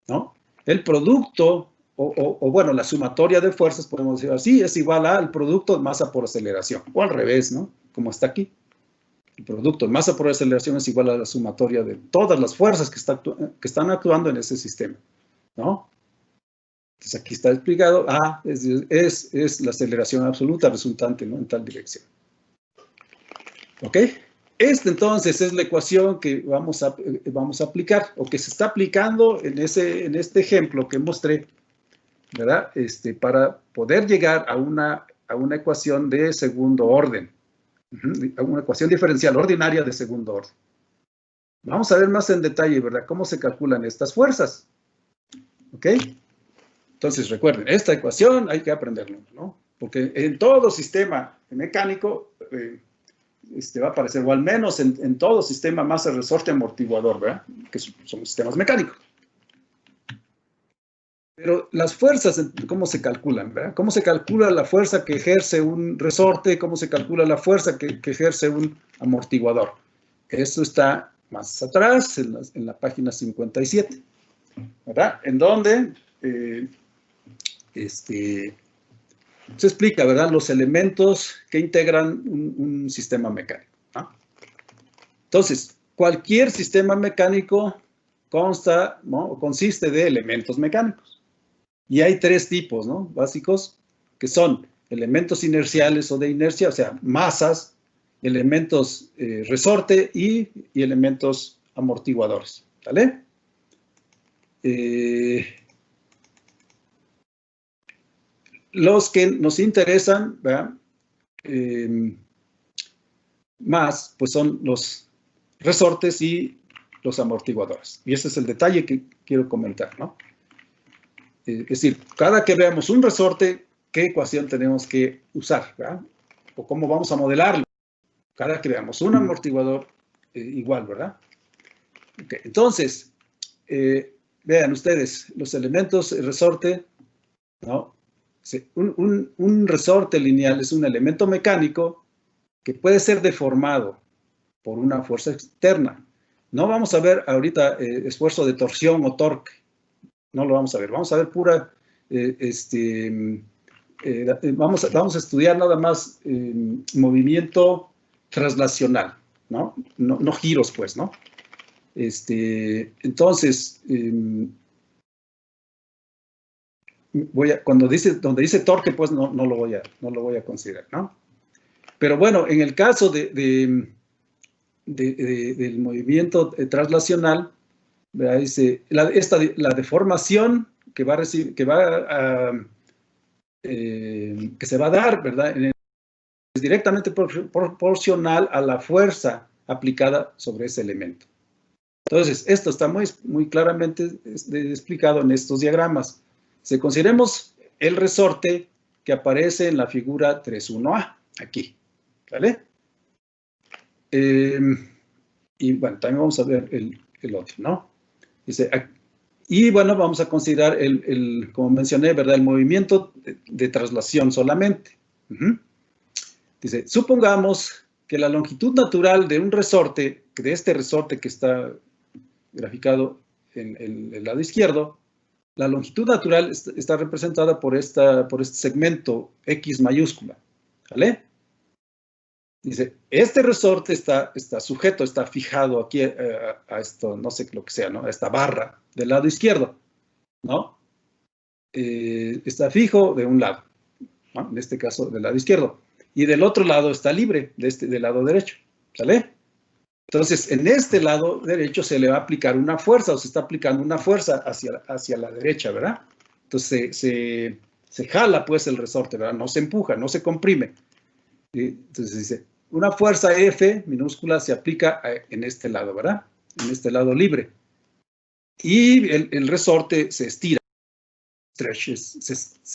¿no? El producto, o bueno, la sumatoria de fuerzas, podemos decir así, es igual al producto de masa por aceleración, o al revés, ¿no? Como está aquí. El producto de masa por aceleración es igual a la sumatoria de todas las fuerzas que están actuando en ese sistema, ¿no? Entonces aquí está explicado, es la aceleración absoluta resultante, ¿no? En tal dirección. ¿Ok? Entonces es la ecuación que vamos a aplicar, o que se está aplicando en este ejemplo que mostré, ¿verdad? Para poder llegar a una ecuación de segundo orden, a una ecuación diferencial ordinaria de segundo orden. Vamos a ver más en detalle, ¿verdad? Cómo se calculan estas fuerzas. ¿Ok? Entonces, recuerden, esta ecuación hay que aprenderlo, ¿no? Porque en todo sistema mecánico va a aparecer, o al menos en todo sistema masa, resorte, amortiguador, ¿verdad? Que son sistemas mecánicos. Pero las fuerzas, ¿cómo se calculan, verdad? ¿Cómo se calcula la fuerza que ejerce un resorte? ¿Cómo se calcula la fuerza que ejerce un amortiguador? Eso está más atrás, en la página 57, ¿verdad? En donde se explica, ¿verdad? Los elementos que integran un sistema mecánico, ¿no? Entonces, cualquier sistema mecánico consta, ¿no? O consiste de elementos mecánicos. Y hay tres tipos, ¿no? Básicos, que son elementos inerciales o de inercia, o sea, masas, elementos resorte y elementos amortiguadores, ¿vale? Los que nos interesan, ¿verdad? Más, pues son los resortes y los amortiguadores. Y ese es el detalle que quiero comentar, ¿no? Es decir, cada que veamos un resorte, ¿qué ecuación tenemos que usar, ¿verdad? O cómo vamos a modelarlo. Cada que veamos un amortiguador, igual, ¿verdad? Okay. Entonces, vean ustedes, los elementos resorte, ¿no? Un resorte lineal es un elemento mecánico que puede ser deformado por una fuerza externa. No vamos a ver ahorita esfuerzo de torsión o torque. No lo vamos a ver. Vamos a ver pura, vamos a estudiar nada más movimiento traslacional, ¿no? No giros, pues, ¿no? Entonces, donde dice torque, pues no lo voy a considerar, ¿no? Pero bueno, en el caso del movimiento traslacional, ¿verdad? Dice, la deformación que se va a dar, ¿verdad? Es directamente proporcional a la fuerza aplicada sobre ese elemento. Entonces, esto está muy claramente explicado en estos diagramas. Si consideremos el resorte que aparece en la figura 3.1a, aquí, ¿vale? Y bueno, también vamos a ver el otro, ¿no? Dice, y bueno, vamos a considerar como mencioné, ¿verdad? El movimiento de traslación solamente. Dice, supongamos que la longitud natural de un resorte, de este resorte que está graficado en el lado izquierdo, la longitud natural está representada por este segmento X mayúscula, ¿vale? Dice, este resorte está sujeto, está fijado aquí a esto, no sé lo que sea, ¿no? A esta barra del lado izquierdo, ¿no? Está fijo de un lado, ¿no? En este caso del lado izquierdo. Y del otro lado está libre, del lado derecho, ¿sale? Entonces, en este lado derecho se le va a aplicar una fuerza, o se está aplicando una fuerza hacia la derecha, ¿verdad? Entonces, se jala, pues, el resorte, ¿verdad? No se empuja, no se comprime. Entonces, dice, una fuerza F minúscula se aplica en este lado, ¿verdad? En este lado libre. Y el resorte se estira. Se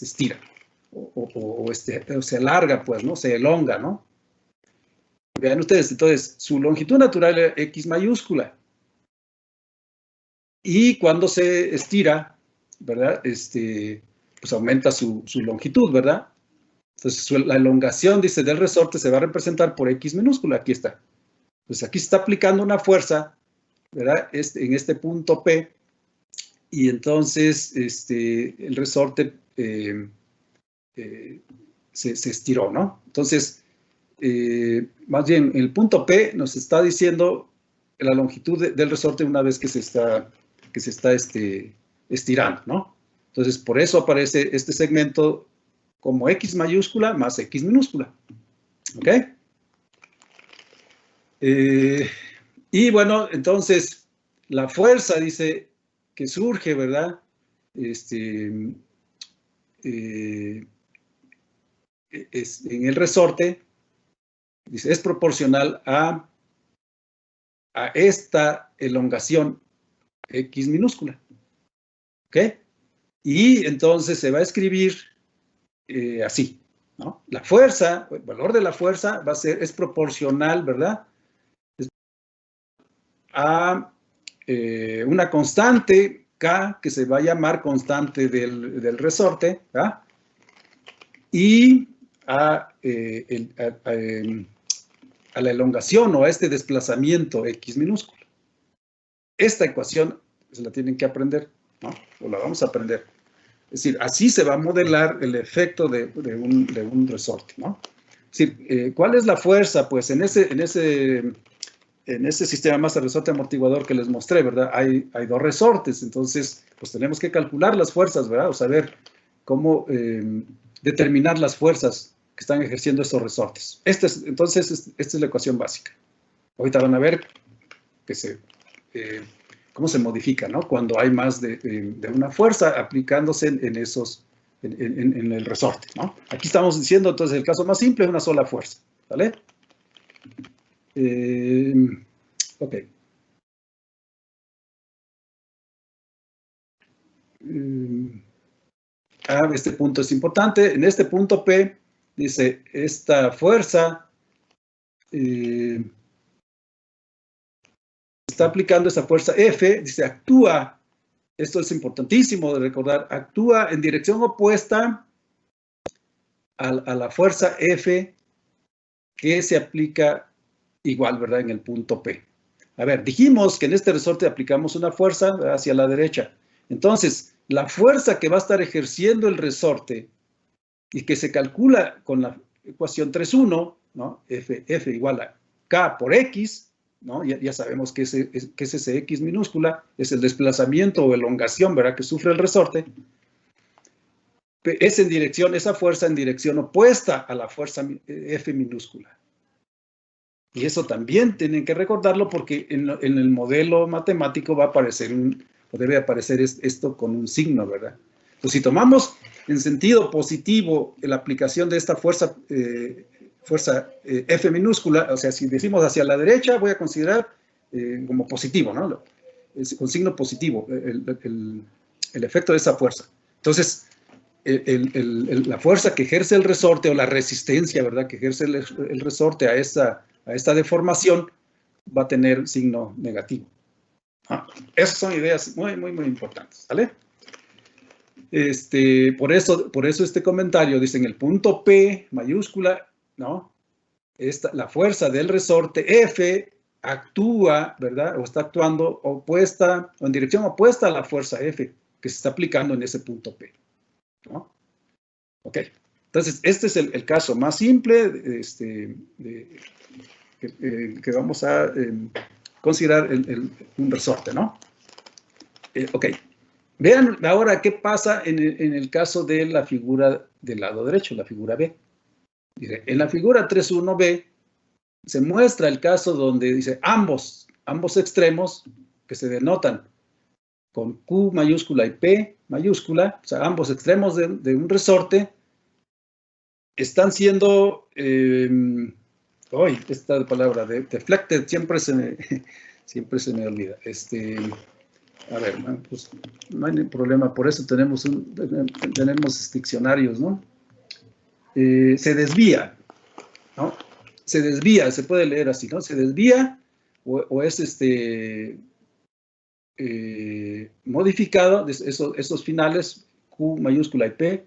estira. O se alarga, pues, ¿no? Se elonga, ¿no? Vean ustedes, entonces, su longitud natural es X mayúscula. Y cuando se estira, ¿verdad? Pues aumenta su longitud, ¿verdad? Entonces, la elongación, dice, del resorte se va a representar por X minúscula. Aquí está. Pues aquí se está aplicando una fuerza, ¿verdad? En este punto P. Y entonces, el resorte se estiró, ¿no? Entonces, más bien, el punto P nos está diciendo la longitud del resorte una vez que se está estirando, ¿no? Entonces, por eso aparece este segmento como X mayúscula más X minúscula. ¿Ok? Y bueno, entonces, la fuerza, dice, que surge, ¿verdad? En el resorte, dice, es proporcional a esta elongación X minúscula. ¿Ok? Y entonces se va a escribir así, ¿no? La fuerza, el valor de la fuerza es proporcional, ¿verdad? A una constante K, que se va a llamar constante del resorte, ¿verdad? Y a la elongación o a este desplazamiento X minúsculo. Esta ecuación se la tienen que aprender, ¿no? O la vamos a aprender. Es decir, así se va a modelar el efecto de un resorte, ¿no? Es decir, ¿cuál es la fuerza? Pues en ese en ese sistema masa resorte amortiguador que les mostré, ¿verdad? Hay dos resortes, entonces, pues tenemos que calcular las fuerzas, ¿verdad? O saber cómo determinar las fuerzas que están ejerciendo estos resortes. Entonces, esta es la ecuación básica. Ahorita van a ver cómo se modifica, ¿no? Cuando hay más de una fuerza aplicándose en el resorte, ¿no? Aquí estamos diciendo, entonces, el caso más simple es una sola fuerza, ¿vale? Ok. Este punto es importante. En este punto P, dice, esta fuerza está aplicando esa fuerza F, dice, actúa, esto es importantísimo de recordar, actúa en dirección opuesta a la fuerza F que se aplica igual, ¿verdad? En el punto P. A ver, dijimos que en este resorte aplicamos una fuerza hacia la derecha. Entonces, la fuerza que va a estar ejerciendo el resorte y que se calcula con la ecuación 3.1, ¿no? F igual a K por X, ¿no? Ya sabemos que es ese X minúscula, es el desplazamiento o elongación, ¿verdad? Que sufre el resorte. Es en dirección, esa fuerza en dirección opuesta a la fuerza F minúscula. Y eso también tienen que recordarlo porque en el modelo matemático va a aparecer o debe aparecer esto con un signo, ¿verdad? Entonces, si tomamos en sentido positivo la aplicación de esta fuerza F minúscula, o sea, si decimos hacia la derecha, voy a considerar como positivo, ¿no? Con signo positivo, el efecto de esa fuerza. Entonces, la fuerza que ejerce el resorte o la resistencia, ¿verdad? Que ejerce el resorte a esta deformación va a tener signo negativo. Esas son ideas muy, muy, muy importantes, ¿vale? Por eso este comentario dice en el punto P mayúscula, ¿no? La fuerza del resorte F actúa, ¿verdad? O está actuando opuesta o en dirección opuesta a la fuerza F que se está aplicando en ese punto P, ¿no? Ok. Entonces, este es el caso más simple que vamos a considerar un resorte, ¿no? Ok. Vean ahora qué pasa en el caso de la figura del lado derecho, la figura B. Dice, en la figura 3.1b se muestra el caso donde dice ambos extremos que se denotan con Q mayúscula y P mayúscula, o sea, ambos extremos de un resorte están siendo, esta palabra, deflected, siempre se me olvida. A ver, pues no hay problema, por eso tenemos diccionarios, ¿no? Se desvía, ¿no? Se desvía, se puede leer así, ¿no? Se desvía o es modificado, esos finales, Q mayúscula y P,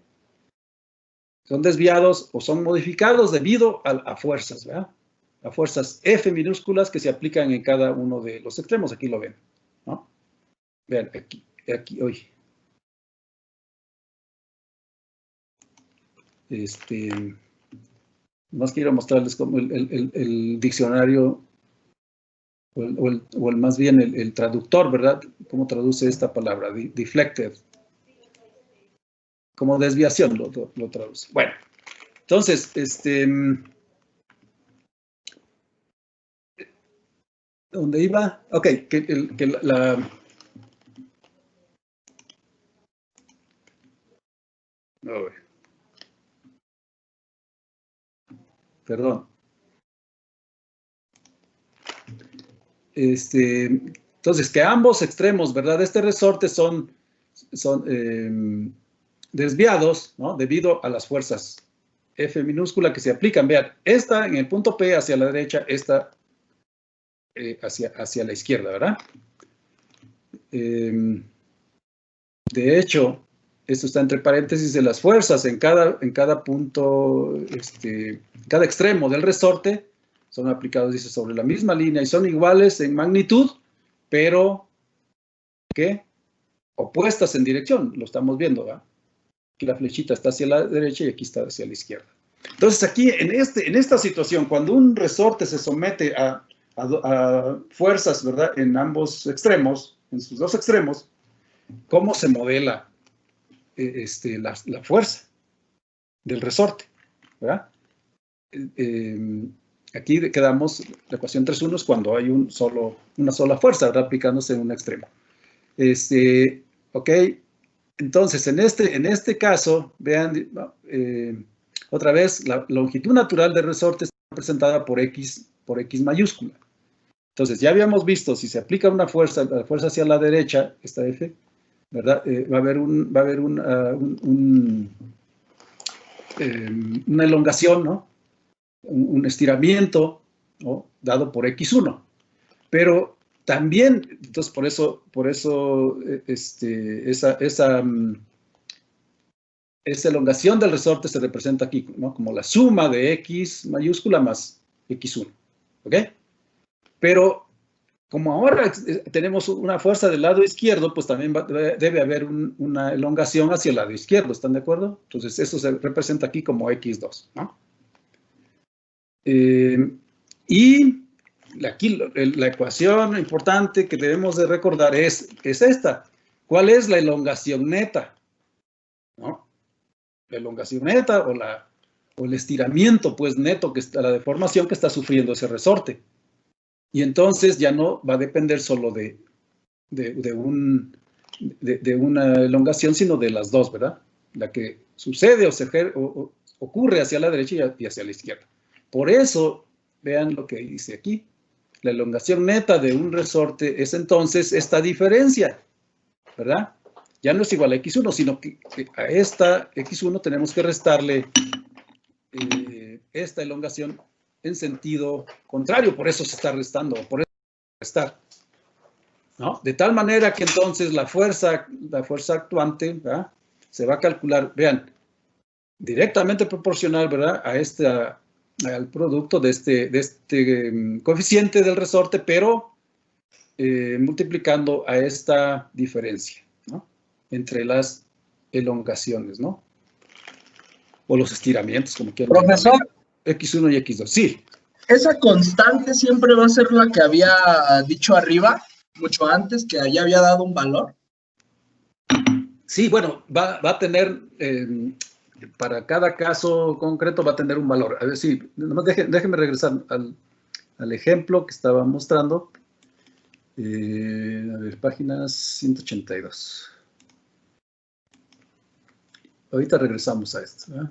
son desviados o son modificados debido a fuerzas, ¿verdad? A fuerzas F minúsculas que se aplican en cada uno de los extremos, aquí lo ven, ¿no? Vean, aquí hoy. Más quiero mostrarles como el diccionario, o más bien el traductor, ¿verdad? ¿Cómo traduce esta palabra? Deflected. Como desviación lo traduce. Bueno, entonces, ¿dónde iba? Ok, perdón. Entonces, que ambos extremos, ¿verdad? De este resorte son desviados, ¿no? Debido a las fuerzas F minúscula que se aplican. Vean, esta en el punto P hacia la derecha, esta hacia la izquierda, ¿verdad? De hecho, esto está entre paréntesis de las fuerzas en cada punto, cada extremo del resorte son aplicados, dice, sobre la misma línea y son iguales en magnitud, pero, ¿qué? Opuestas en dirección, lo estamos viendo, ¿verdad? Aquí la flechita está hacia la derecha y aquí está hacia la izquierda. Entonces, aquí, en esta situación, cuando un resorte se somete a a fuerzas, ¿verdad? En ambos extremos, en sus dos extremos, ¿cómo se modela la fuerza del resorte, ¿verdad? Aquí quedamos, la ecuación 3.1 es cuando hay una sola fuerza, ¿verdad? Aplicándose en un extremo. Ok, entonces en este caso, vean, otra vez, la longitud natural del resorte está representada por X mayúscula. Entonces, ya habíamos visto, si se aplica una fuerza, la fuerza hacia la derecha, esta F, ¿verdad? Va a haber una elongación, ¿no? Un estiramiento, ¿no? Dado por X1. Pero también, entonces, por eso esa elongación del resorte se representa aquí, ¿no? Como la suma de X mayúscula más X1, ¿ok? Pero como ahora tenemos una fuerza del lado izquierdo, pues también debe haber una elongación hacia el lado izquierdo, ¿están de acuerdo? Entonces eso se representa aquí como X2, ¿no? Y aquí la ecuación importante que debemos de recordar es esta. ¿Cuál es la elongación neta? ¿No? La elongación neta o el estiramiento pues neto, la deformación que está sufriendo ese resorte. Y entonces ya no va a depender solo de una elongación, sino de las dos, ¿verdad? La que sucede o ocurre hacia la derecha y hacia la izquierda. Por eso, vean lo que dice aquí. La elongación neta de un resorte es entonces esta diferencia, ¿verdad? Ya no es igual a X1, sino que a esta X1 tenemos que restarle esta elongación en sentido contrario, por eso se está restando, por eso se restar, ¿no? De tal manera que entonces la fuerza actuante, ¿verdad? Se va a calcular, vean, directamente proporcional, ¿verdad? Al producto de este coeficiente del resorte, pero multiplicando a esta diferencia, ¿no? Entre las elongaciones, ¿no? O los estiramientos, como quieran. Profesor. X1 y X2, sí. ¿Esa constante siempre va a ser la que había dicho arriba, mucho antes, que ya había dado un valor? Sí, bueno, va a tener, para cada caso concreto va a tener un valor. A ver, sí, nomás déjeme regresar al ejemplo que estaba mostrando. A ver, páginas 182. Ahorita regresamos a esto, ¿verdad?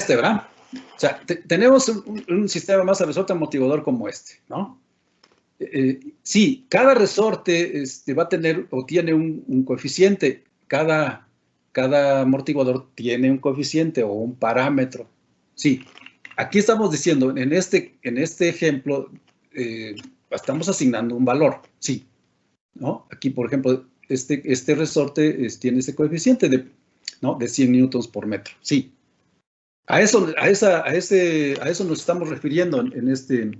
¿Verdad? O sea, tenemos un sistema de masa resorte amortiguador como este, ¿no? Sí, cada resorte va a tener o tiene un coeficiente. Cada amortiguador tiene un coeficiente o un parámetro. Sí, aquí estamos diciendo, en este ejemplo, estamos asignando un valor, sí, ¿no? Aquí, por ejemplo, este resorte tiene ese coeficiente de 100 newtons por metro, sí. A eso nos estamos refiriendo en este...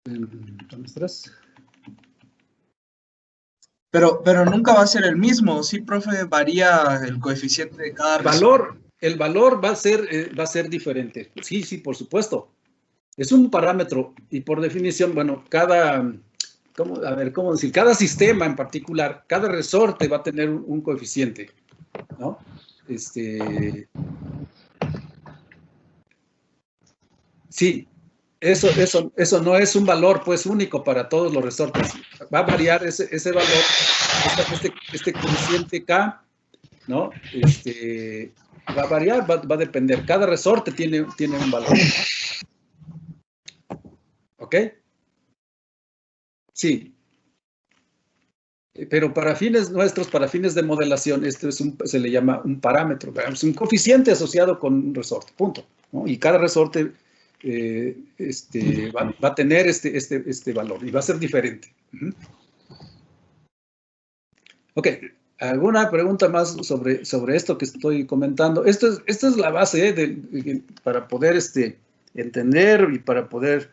¿Dónde estás? Pero nunca va a ser el mismo, ¿sí, profe? Varía el coeficiente de cada valor. El valor va a ser diferente. Sí, por supuesto. Es un parámetro y por definición, bueno, cada sistema en particular, cada resorte va a tener un coeficiente, ¿no? Sí, eso no es un valor, pues, único para todos los resortes. Va a variar ese valor, este coeficiente K, ¿no? Va a variar, va a depender. Cada resorte tiene un valor, ¿no? ¿Ok? Sí. Pero para fines nuestros, para fines de modelación, se le llama un parámetro, ¿verdad? Es un coeficiente asociado con un resorte, punto, ¿no? Y cada resorte va a tener este valor y va a ser diferente. Ok, ¿alguna pregunta más sobre esto que estoy comentando? Esta es la base para poder entender y para poder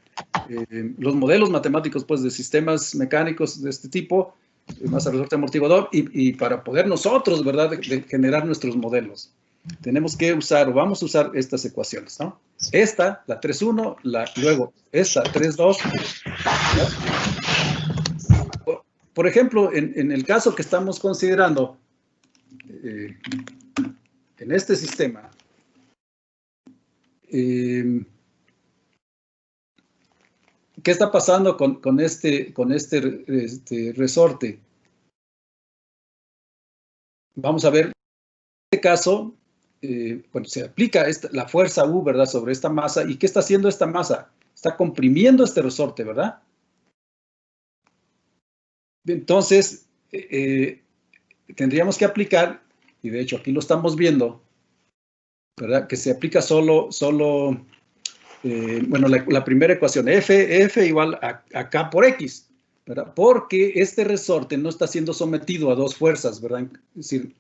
los modelos matemáticos, pues, de sistemas mecánicos de este tipo masa resorte amortiguador, y para poder nosotros, ¿verdad?, de generar nuestros modelos, tenemos que usar, o vamos a usar estas ecuaciones, ¿no? Esta, la 3.1, luego esta, 3.2. Por ejemplo, en el caso que estamos considerando, en este sistema, ¿qué está pasando con este resorte? Vamos a ver, en este caso, bueno, se aplica la fuerza U, ¿verdad?, sobre esta masa. ¿Y qué está haciendo esta masa? Está comprimiendo este resorte, ¿verdad? Entonces, tendríamos que aplicar, y de hecho aquí lo estamos viendo, ¿verdad?, que se aplica solo bueno, la primera ecuación, F igual a K por X, ¿verdad? Porque este resorte no está siendo sometido a dos fuerzas, ¿verdad? Es decir,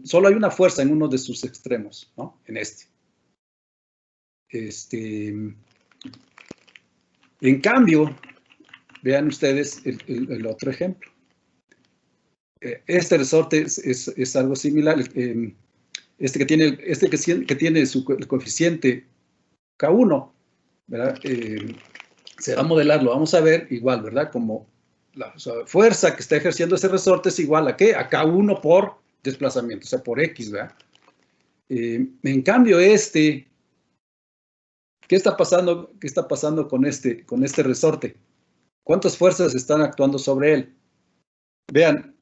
solo hay una fuerza en uno de sus extremos, ¿no? En este. En cambio, vean ustedes el otro ejemplo. Este resorte es algo similar. Que tiene el coeficiente K1, ¿verdad? Se va a modelar, lo vamos a ver igual, ¿verdad? Como la fuerza que está ejerciendo ese resorte es igual a ¿qué? A K1 por desplazamiento, o sea, por X, ¿verdad? En cambio, ¿qué está pasando con este resorte? ¿Cuántas fuerzas están actuando sobre él? Vean,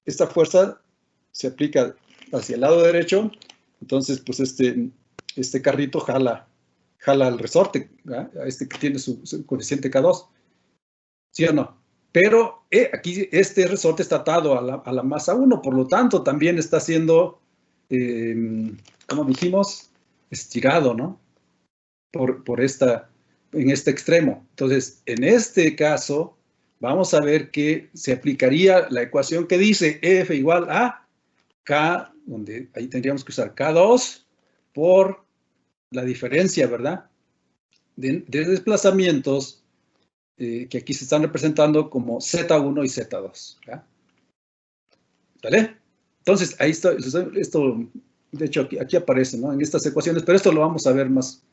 esta fuerza se aplica hacia el lado derecho, entonces, pues este carrito jala al resorte, ¿verdad? A este que tiene su coeficiente K2, ¿sí o no? Pero aquí este resorte está atado a la masa 1, por lo tanto, también está siendo, como dijimos, estirado, ¿no? En este extremo. Entonces, en este caso, vamos a ver que se aplicaría la ecuación que dice F igual a K, donde ahí tendríamos que usar K2 por la diferencia, ¿verdad?, de desplazamientos que aquí se están representando como Z1 y Z2. ¿Ya? ¿Vale? Entonces, ahí está, esto, de hecho, aquí aparece, ¿no?, en estas ecuaciones, pero esto lo vamos a ver más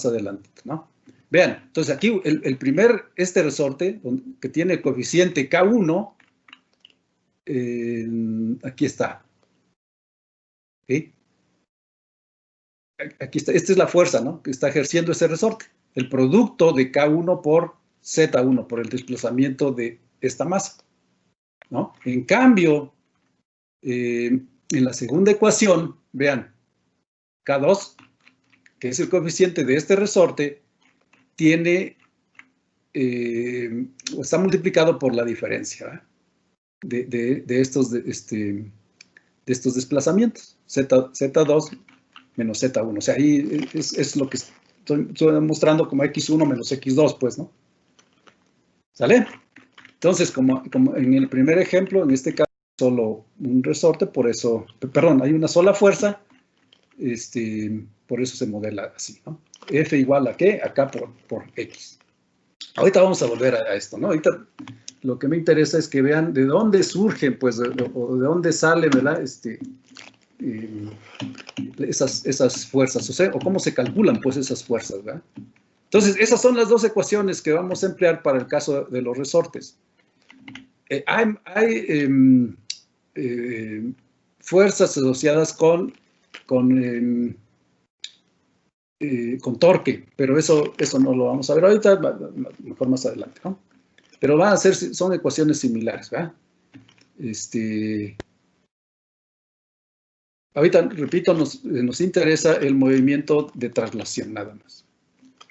adelante, ¿no? Vean, entonces aquí este resorte, que tiene el coeficiente K1, aquí está. ¿Sí? Aquí está, esta es la fuerza, ¿no?, que está ejerciendo ese resorte. El producto de K1 por Z1, por el desplazamiento de esta masa, ¿no? En cambio, en la segunda ecuación, vean, K2, que es el coeficiente de este resorte, está multiplicado por la diferencia de estos desplazamientos, Z2 menos Z1. O sea, ahí es lo que estoy mostrando como X1 menos X2, pues, ¿no? ¿Sale? Entonces, como en el primer ejemplo, en este caso, solo un resorte, por eso, perdón, hay una sola fuerza, por eso se modela así, ¿no? F igual a ¿qué? Acá por X. Ahorita vamos a volver a esto, ¿no? Ahorita lo que me interesa es que vean de dónde surgen, pues, o de dónde salen, ¿verdad? Esas fuerzas, o cómo se calculan, pues, esas fuerzas, ¿verdad? Entonces, esas son las dos ecuaciones que vamos a emplear para el caso de los resortes. Hay fuerzas asociadas con torque, pero eso no lo vamos a ver ahorita, mejor más adelante, ¿no? Pero son ecuaciones similares, ¿verdad? Ahorita, repito, nos interesa el movimiento de traslación, nada más.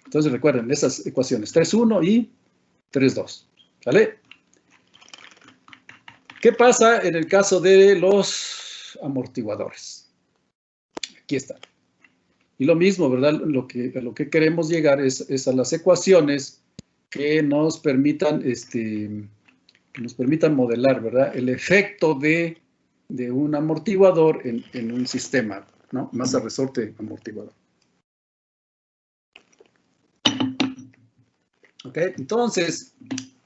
Entonces, recuerden, esas ecuaciones, 3.1 y 3.2, ¿vale? ¿Qué pasa en el caso de los amortiguadores? Aquí está. Y lo mismo, ¿verdad? Lo que queremos llegar es a las ecuaciones que nos permitan, modelar, ¿verdad?, el efecto de un amortiguador en un sistema, ¿no? Masa resorte amortiguador. ¿Ok? Entonces,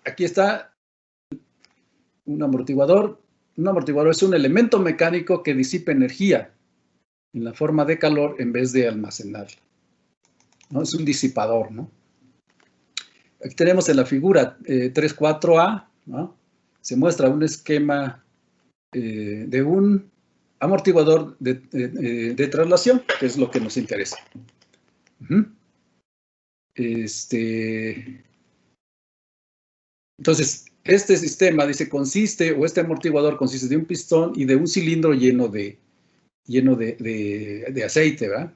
aquí está un amortiguador es un elemento mecánico que disipa energía en la forma de calor en vez de almacenarla, ¿no? Es un disipador, ¿no? Aquí tenemos en la figura 3.4a, ¿no? Se muestra un esquema de un amortiguador de traslación, que es lo que nos interesa. Entonces, este sistema, dice, este amortiguador consiste de un pistón y de un cilindro lleno de aceite, ¿verdad?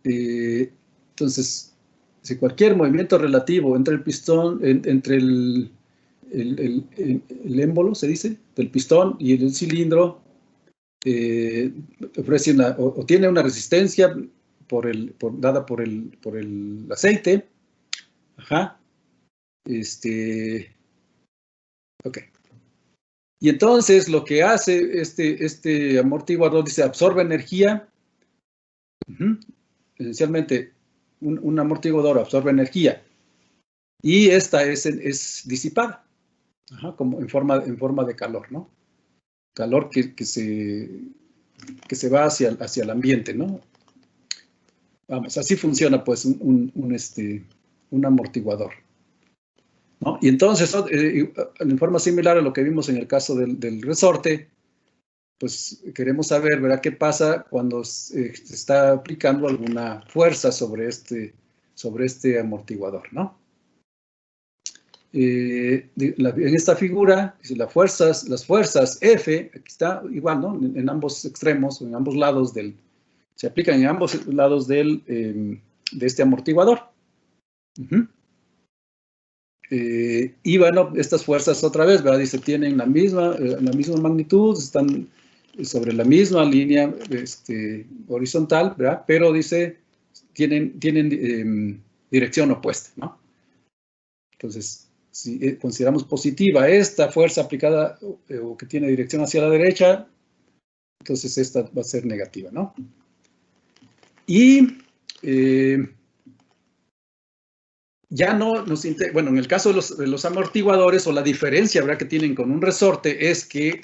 Entonces, si cualquier movimiento relativo entre el pistón, entre el émbolo, se dice, del pistón y el cilindro, ofrece o tiene una resistencia dada por el aceite. Ajá. Ok. Y entonces lo que hace este amortiguador, dice, absorbe energía. Esencialmente, un amortiguador absorbe energía. Y esta es disipada. Ajá, como en forma de calor, ¿no? Calor que se va hacia el ambiente, ¿no? Vamos, así funciona, pues, un amortiguador, ¿no? Y entonces, en forma similar a lo que vimos en el caso del resorte, pues queremos saber, ¿verdad?, qué pasa cuando se está aplicando alguna fuerza sobre este amortiguador, ¿no? En esta figura, dice, las fuerzas F, aquí está igual, ¿no? En ambos extremos, en ambos lados se aplican en ambos lados de este amortiguador. Y bueno, estas fuerzas otra vez, ¿verdad? Dice, tienen la misma magnitud, están sobre la misma línea horizontal, ¿verdad? Pero dice, tienen dirección opuesta, ¿no? Entonces, si consideramos positiva esta fuerza aplicada o que tiene dirección hacia la derecha, entonces esta va a ser negativa, ¿no? Y ya no nos interesa, bueno, en el caso de los amortiguadores, o la diferencia, ¿verdad?, que tienen con un resorte, es que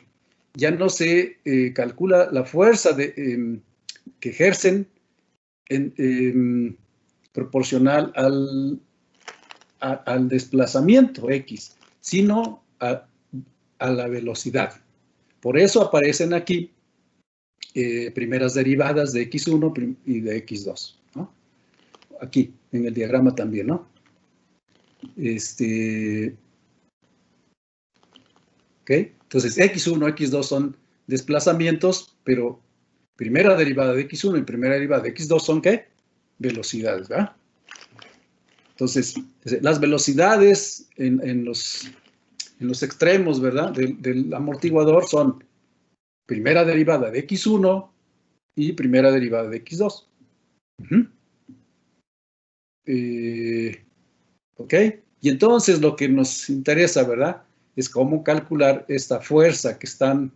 ya no se calcula la fuerza que ejercen proporcional al desplazamiento X, sino a la velocidad. Por eso aparecen aquí primeras derivadas de X1 y de X2, ¿no? Aquí, en el diagrama también, ¿no? ¿Ok? Entonces, X1, X2 son desplazamientos, pero primera derivada de X1 y primera derivada de X2 son, ¿qué? Velocidades, ¿verdad? Entonces, las velocidades en los extremos, ¿verdad?, del amortiguador son primera derivada de X1 y primera derivada de X2. ¿Ok? Y entonces lo que nos interesa, ¿verdad?, es cómo calcular esta fuerza que están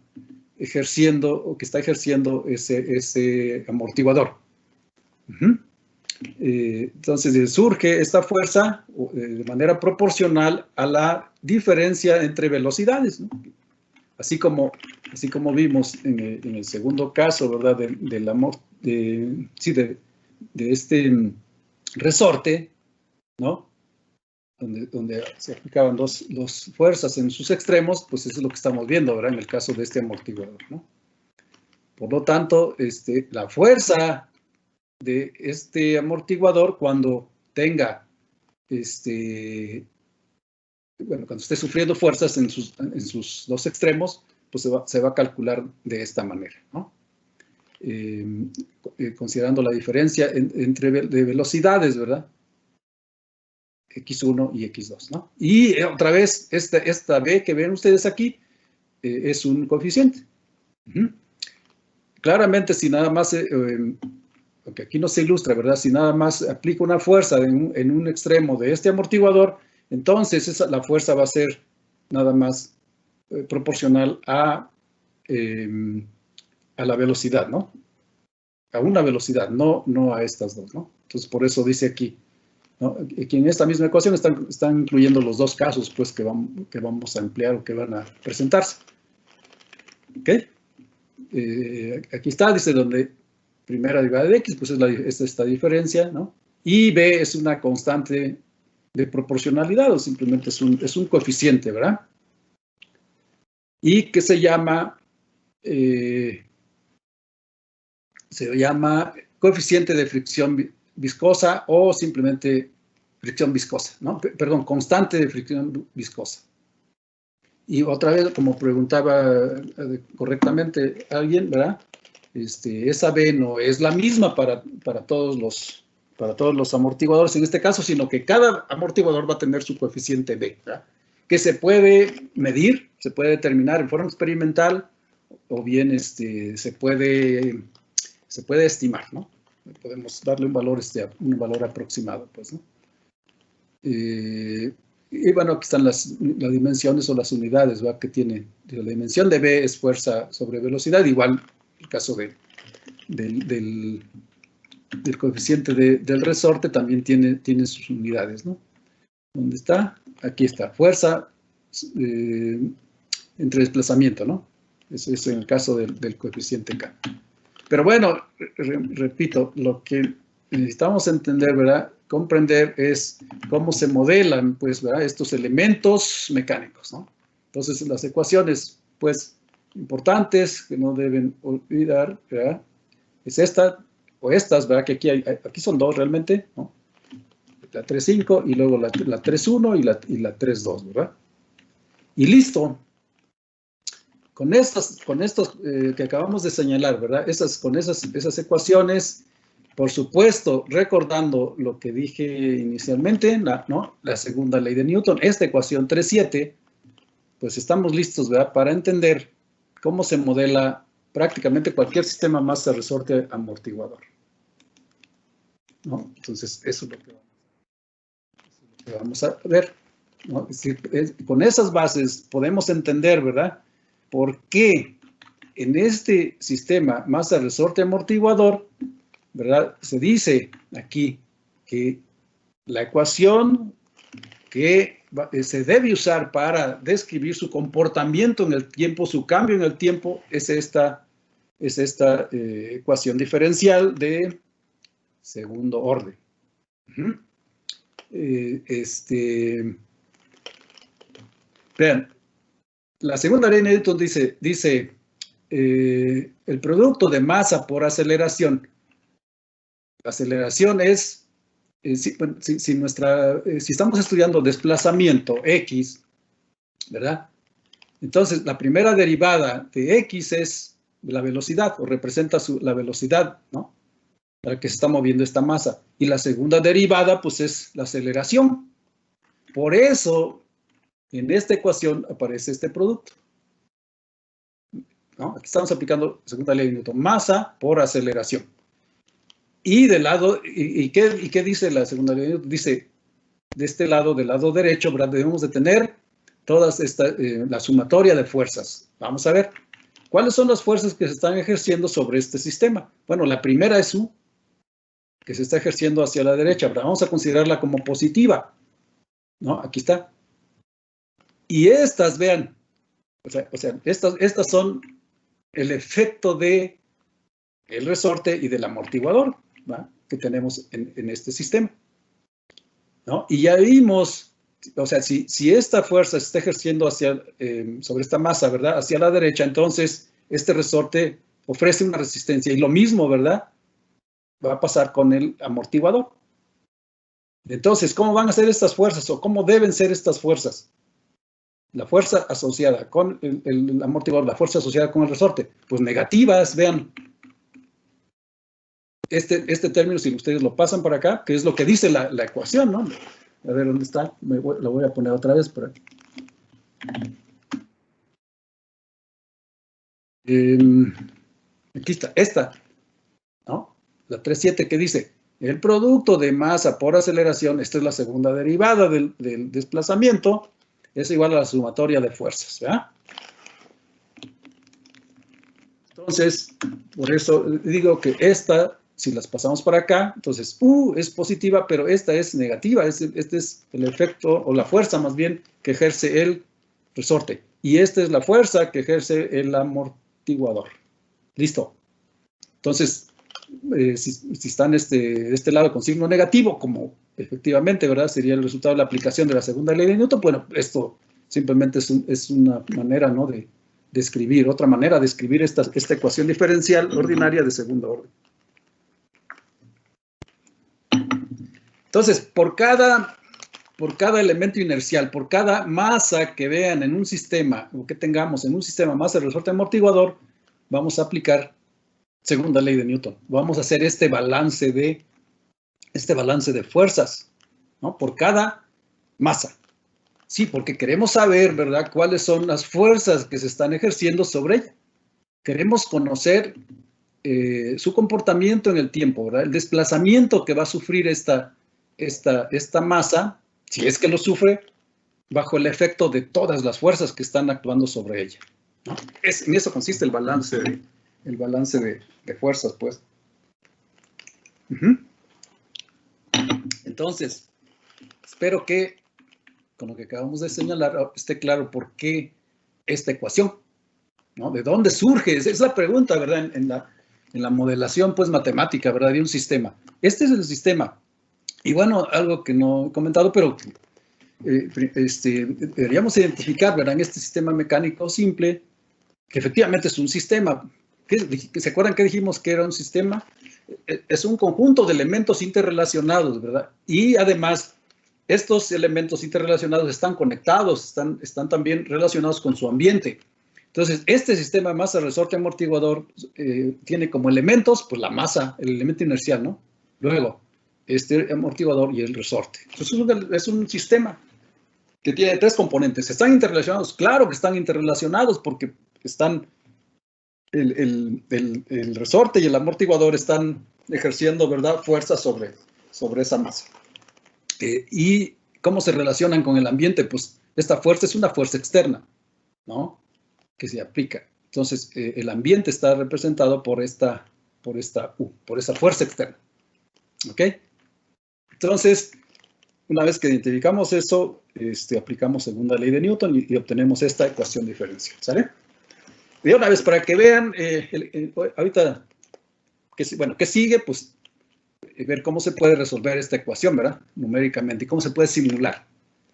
ejerciendo o que está ejerciendo ese amortiguador. Entonces surge esta fuerza de manera proporcional a la diferencia entre velocidades, ¿no? Así como vimos en el segundo caso, ¿verdad?, de este resorte, ¿no?, donde se aplicaban dos fuerzas en sus extremos, pues eso es lo que estamos viendo, ¿verdad?, en el caso de este amortiguador, ¿no? Por lo tanto, la fuerza de este amortiguador, cuando tenga, cuando esté sufriendo fuerzas en sus dos extremos, pues se va a calcular de esta manera, ¿no? Considerando la diferencia de velocidades, ¿verdad?, X1 y X2, ¿no? Y otra vez, esta B que ven ustedes aquí es un coeficiente. Claramente, si nada más, aunque aquí no se ilustra, ¿verdad?, si nada más aplica una fuerza en un extremo de este amortiguador, entonces la fuerza va a ser nada más proporcional a la velocidad, ¿no? A una velocidad, no a estas dos, ¿no? Entonces, por eso dice aquí, ¿no? Aquí en esta misma ecuación están incluyendo los dos casos pues, que vamos a emplear o que van a presentarse. ¿Ok? Aquí está, dice donde primera derivada de x, pues es esta diferencia, ¿no? Y b es una constante de proporcionalidad, o simplemente es un coeficiente, ¿verdad? Y que se llama coeficiente de fricción viscosa o simplemente fricción viscosa, ¿no? Perdón, constante de fricción viscosa. Y otra vez, como preguntaba correctamente alguien, ¿verdad? Esa B no es la misma para todos los amortiguadores en este caso, sino que cada amortiguador va a tener su coeficiente B, ¿verdad? Que se puede medir, se puede determinar en forma experimental, o bien se puede estimar, ¿no? Podemos darle un valor aproximado, pues, ¿no? Y bueno, aquí están las dimensiones o las unidades, ¿verdad? Que tiene. La dimensión de B es fuerza sobre velocidad, igual el caso del coeficiente del resorte también tiene sus unidades, ¿no? ¿Dónde está? Aquí está, fuerza entre desplazamiento, ¿no? Eso es en el caso del coeficiente K. Pero bueno, repito, lo que necesitamos entender, ¿verdad? Comprender es cómo se modelan, pues, ¿verdad? Estos elementos mecánicos, ¿no? Entonces, las ecuaciones, pues, importantes que no deben olvidar, ¿verdad? Es esta o estas, ¿verdad? Que aquí son dos realmente, ¿no? La 3.5 y luego la 3.1 y la 3.2, ¿verdad? Y listo. Con estos que acabamos de señalar, ¿verdad? Con esas ecuaciones, por supuesto, recordando lo que dije inicialmente, ¿no? La segunda ley de Newton, esta ecuación 3.7, pues estamos listos, ¿verdad? Para entender cómo se modela prácticamente cualquier sistema masa resorte amortiguador, ¿no? Entonces, eso es lo que vamos a ver, ¿no? Es decir, con esas bases podemos entender, ¿verdad? ¿Por qué en este sistema masa resorte amortiguador, ¿verdad? Se dice aquí que la ecuación que se debe usar para describir su comportamiento en el tiempo, su cambio en el tiempo, es esta ecuación diferencial de segundo orden. Vean. La segunda ley de Newton dice el producto de masa por aceleración. La aceleración es, si estamos estudiando desplazamiento X, ¿verdad? Entonces, la primera derivada de X es la velocidad, o representa la velocidad, ¿no? Para que se está moviendo esta masa. Y la segunda derivada, pues, es la aceleración. Por eso, en esta ecuación aparece este producto, ¿no? Aquí estamos aplicando segunda ley de Newton, masa por aceleración. Y del lado, ¿y qué dice la segunda ley de Newton? Dice, de este lado, del lado derecho, ¿verdad? Debemos de tener todas la sumatoria de fuerzas. Vamos a ver, ¿cuáles son las fuerzas que se están ejerciendo sobre este sistema? Bueno, la primera es U, que se está ejerciendo hacia la derecha, ¿verdad? Vamos a considerarla como positiva, ¿no? Aquí está. Y estas, vean, o sea, estas son el efecto del resorte y del amortiguador, ¿verdad? Que tenemos en este sistema, ¿no? Y ya vimos, o sea, si esta fuerza se está ejerciendo sobre esta masa, ¿verdad? Hacia la derecha, entonces este resorte ofrece una resistencia. Y lo mismo, ¿verdad? Va a pasar con el amortiguador. Entonces, ¿cómo van a ser estas fuerzas o cómo deben ser estas fuerzas? La fuerza asociada con el amortiguador, la fuerza asociada con el resorte, pues negativas, vean. Este término, si ustedes lo pasan para acá, que es lo que dice la ecuación, ¿no? A ver, ¿dónde está? Lo voy a poner otra vez por aquí. Aquí está, esta, ¿no? La 3.7 que dice, el producto de masa por aceleración, esta es la segunda derivada del desplazamiento, es igual a la sumatoria de fuerzas, ¿verdad? Entonces, por eso digo que esta si las pasamos para acá, entonces U es positiva, pero esta es negativa. Este es el efecto, o la fuerza más bien, que ejerce el resorte. Y esta es la fuerza que ejerce el amortiguador. Listo. Entonces, si están de este lado con signo negativo, como efectivamente, ¿verdad? Sería el resultado de la aplicación de la segunda ley de Newton. Bueno, esto simplemente es una manera, ¿no?, de escribir, otra manera de escribir esta ecuación diferencial ordinaria de segundo orden. Entonces, por cada elemento inercial, por cada masa que vean en un sistema, o que tengamos en un sistema masa, resorte, amortiguador, vamos a aplicar segunda ley de Newton. Vamos a hacer este balance de fuerzas, ¿no?, por cada masa. Sí, porque queremos saber, ¿verdad?, cuáles son las fuerzas que se están ejerciendo sobre ella. Queremos conocer su comportamiento en el tiempo, ¿verdad? El desplazamiento que va a sufrir esta masa, si es que lo sufre, bajo el efecto de todas las fuerzas que están actuando sobre ella, ¿no? En eso consiste el balance de fuerzas, pues. Entonces, espero que con lo que acabamos de señalar esté claro por qué esta ecuación, ¿no? ¿De dónde surge? Esa es la pregunta, ¿verdad? En la modelación, pues, matemática, ¿verdad?, de un sistema. Este es el sistema. Y bueno, algo que no he comentado, pero deberíamos identificar, ¿verdad?, en este sistema mecánico simple, que efectivamente es un sistema. ¿Se acuerdan que dijimos que era un sistema? Es un conjunto de elementos interrelacionados, ¿verdad? Y además, estos elementos interrelacionados están conectados, están también relacionados con su ambiente. Entonces, este sistema de masa, resorte, amortiguador tiene como elementos, pues, la masa, el elemento inercial, ¿no? Luego, este amortiguador y el resorte. Entonces, es un sistema que tiene tres componentes. ¿Están interrelacionados? Claro que están interrelacionados, porque están el resorte y el amortiguador están ejerciendo, ¿verdad?, fuerza sobre esa masa. ¿Y cómo se relacionan con el ambiente? Pues esta fuerza es una fuerza externa, ¿no?, que se aplica. Entonces, el ambiente está representado por esa fuerza externa. ¿Ok? Entonces, una vez que identificamos eso, aplicamos segunda ley de Newton y obtenemos esta ecuación diferencial, ¿sale? Y una vez, para que vean, ahorita, ¿qué sigue? Pues ver cómo se puede resolver esta ecuación, ¿verdad?, numéricamente, y cómo se puede simular,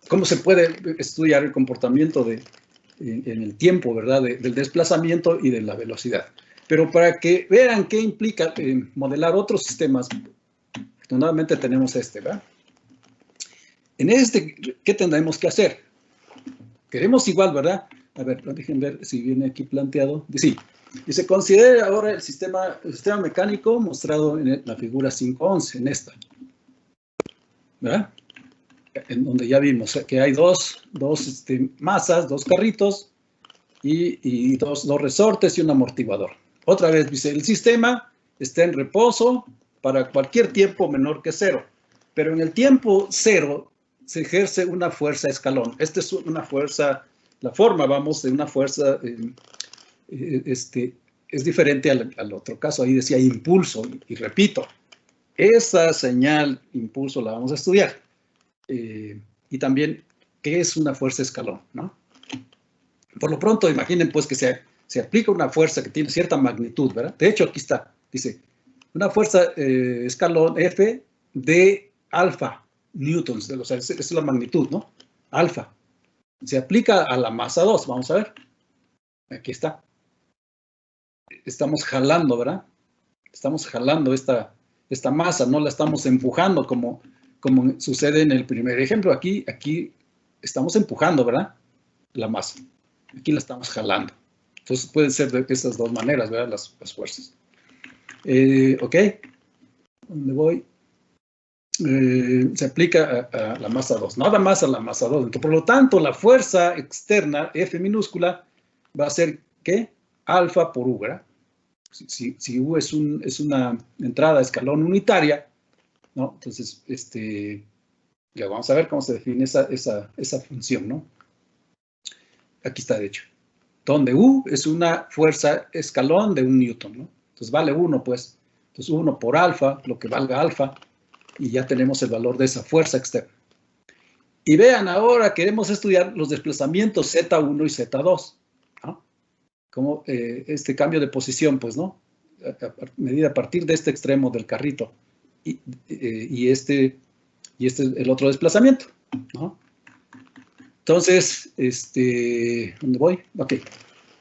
cómo se puede estudiar el comportamiento en el tiempo, ¿verdad?, del desplazamiento y de la velocidad. Pero para que vean qué implica modelar otros sistemas, afortunadamente tenemos ¿verdad? En ¿qué tendremos que hacer? Queremos igual, ¿verdad? A ver, dejen ver si viene aquí planteado. Sí. Y se considera ahora el sistema mecánico mostrado en la figura 5.11, en esta, ¿verdad? En donde ya vimos que hay dos masas, dos carritos y dos resortes y un amortiguador. Otra vez dice, el sistema está en reposo para cualquier tiempo menor que 0, pero en el tiempo 0 se ejerce una fuerza escalón. Esta es una fuerza, la forma, vamos, de una fuerza, es diferente al otro caso. Ahí decía impulso, y repito, esa señal impulso la vamos a estudiar. Y también, ¿qué es una fuerza escalón?, ¿no? Por lo pronto, imaginen, pues, que se aplica una fuerza que tiene cierta magnitud, ¿verdad? De hecho, aquí está, dice, una fuerza escalón F de alfa newtons, o sea, esa es la magnitud, ¿no? Alfa. Se aplica a la masa 2, vamos a ver. Aquí está. Estamos jalando, ¿verdad? Estamos jalando esta masa, no la estamos empujando como sucede en el primer ejemplo. Aquí estamos empujando, ¿verdad?, la masa. Aquí la estamos jalando. Entonces pueden ser de esas dos maneras, ¿verdad?, las fuerzas. ¿Ok? ¿Dónde voy? Se aplica a la masa 2, nada más a la masa 2. Entonces, por lo tanto, la fuerza externa, F minúscula, va a ser, ¿qué? Alfa por U, ¿verdad? Si U es una entrada a escalón unitaria, ¿no? Entonces, ya vamos a ver cómo se define esa función, ¿no? Aquí está, de hecho. Donde U es una fuerza escalón de 1 newton, ¿no? Entonces, vale 1, pues. Entonces 1 por alfa, lo que valga alfa, y ya tenemos el valor de esa fuerza externa. Y vean, ahora queremos estudiar los desplazamientos Z1 y Z2, ¿no? Como este cambio de posición, pues, ¿no? Medida a partir de este extremo del carrito. Y este es el otro desplazamiento, ¿no? Entonces, ¿dónde voy? Ok.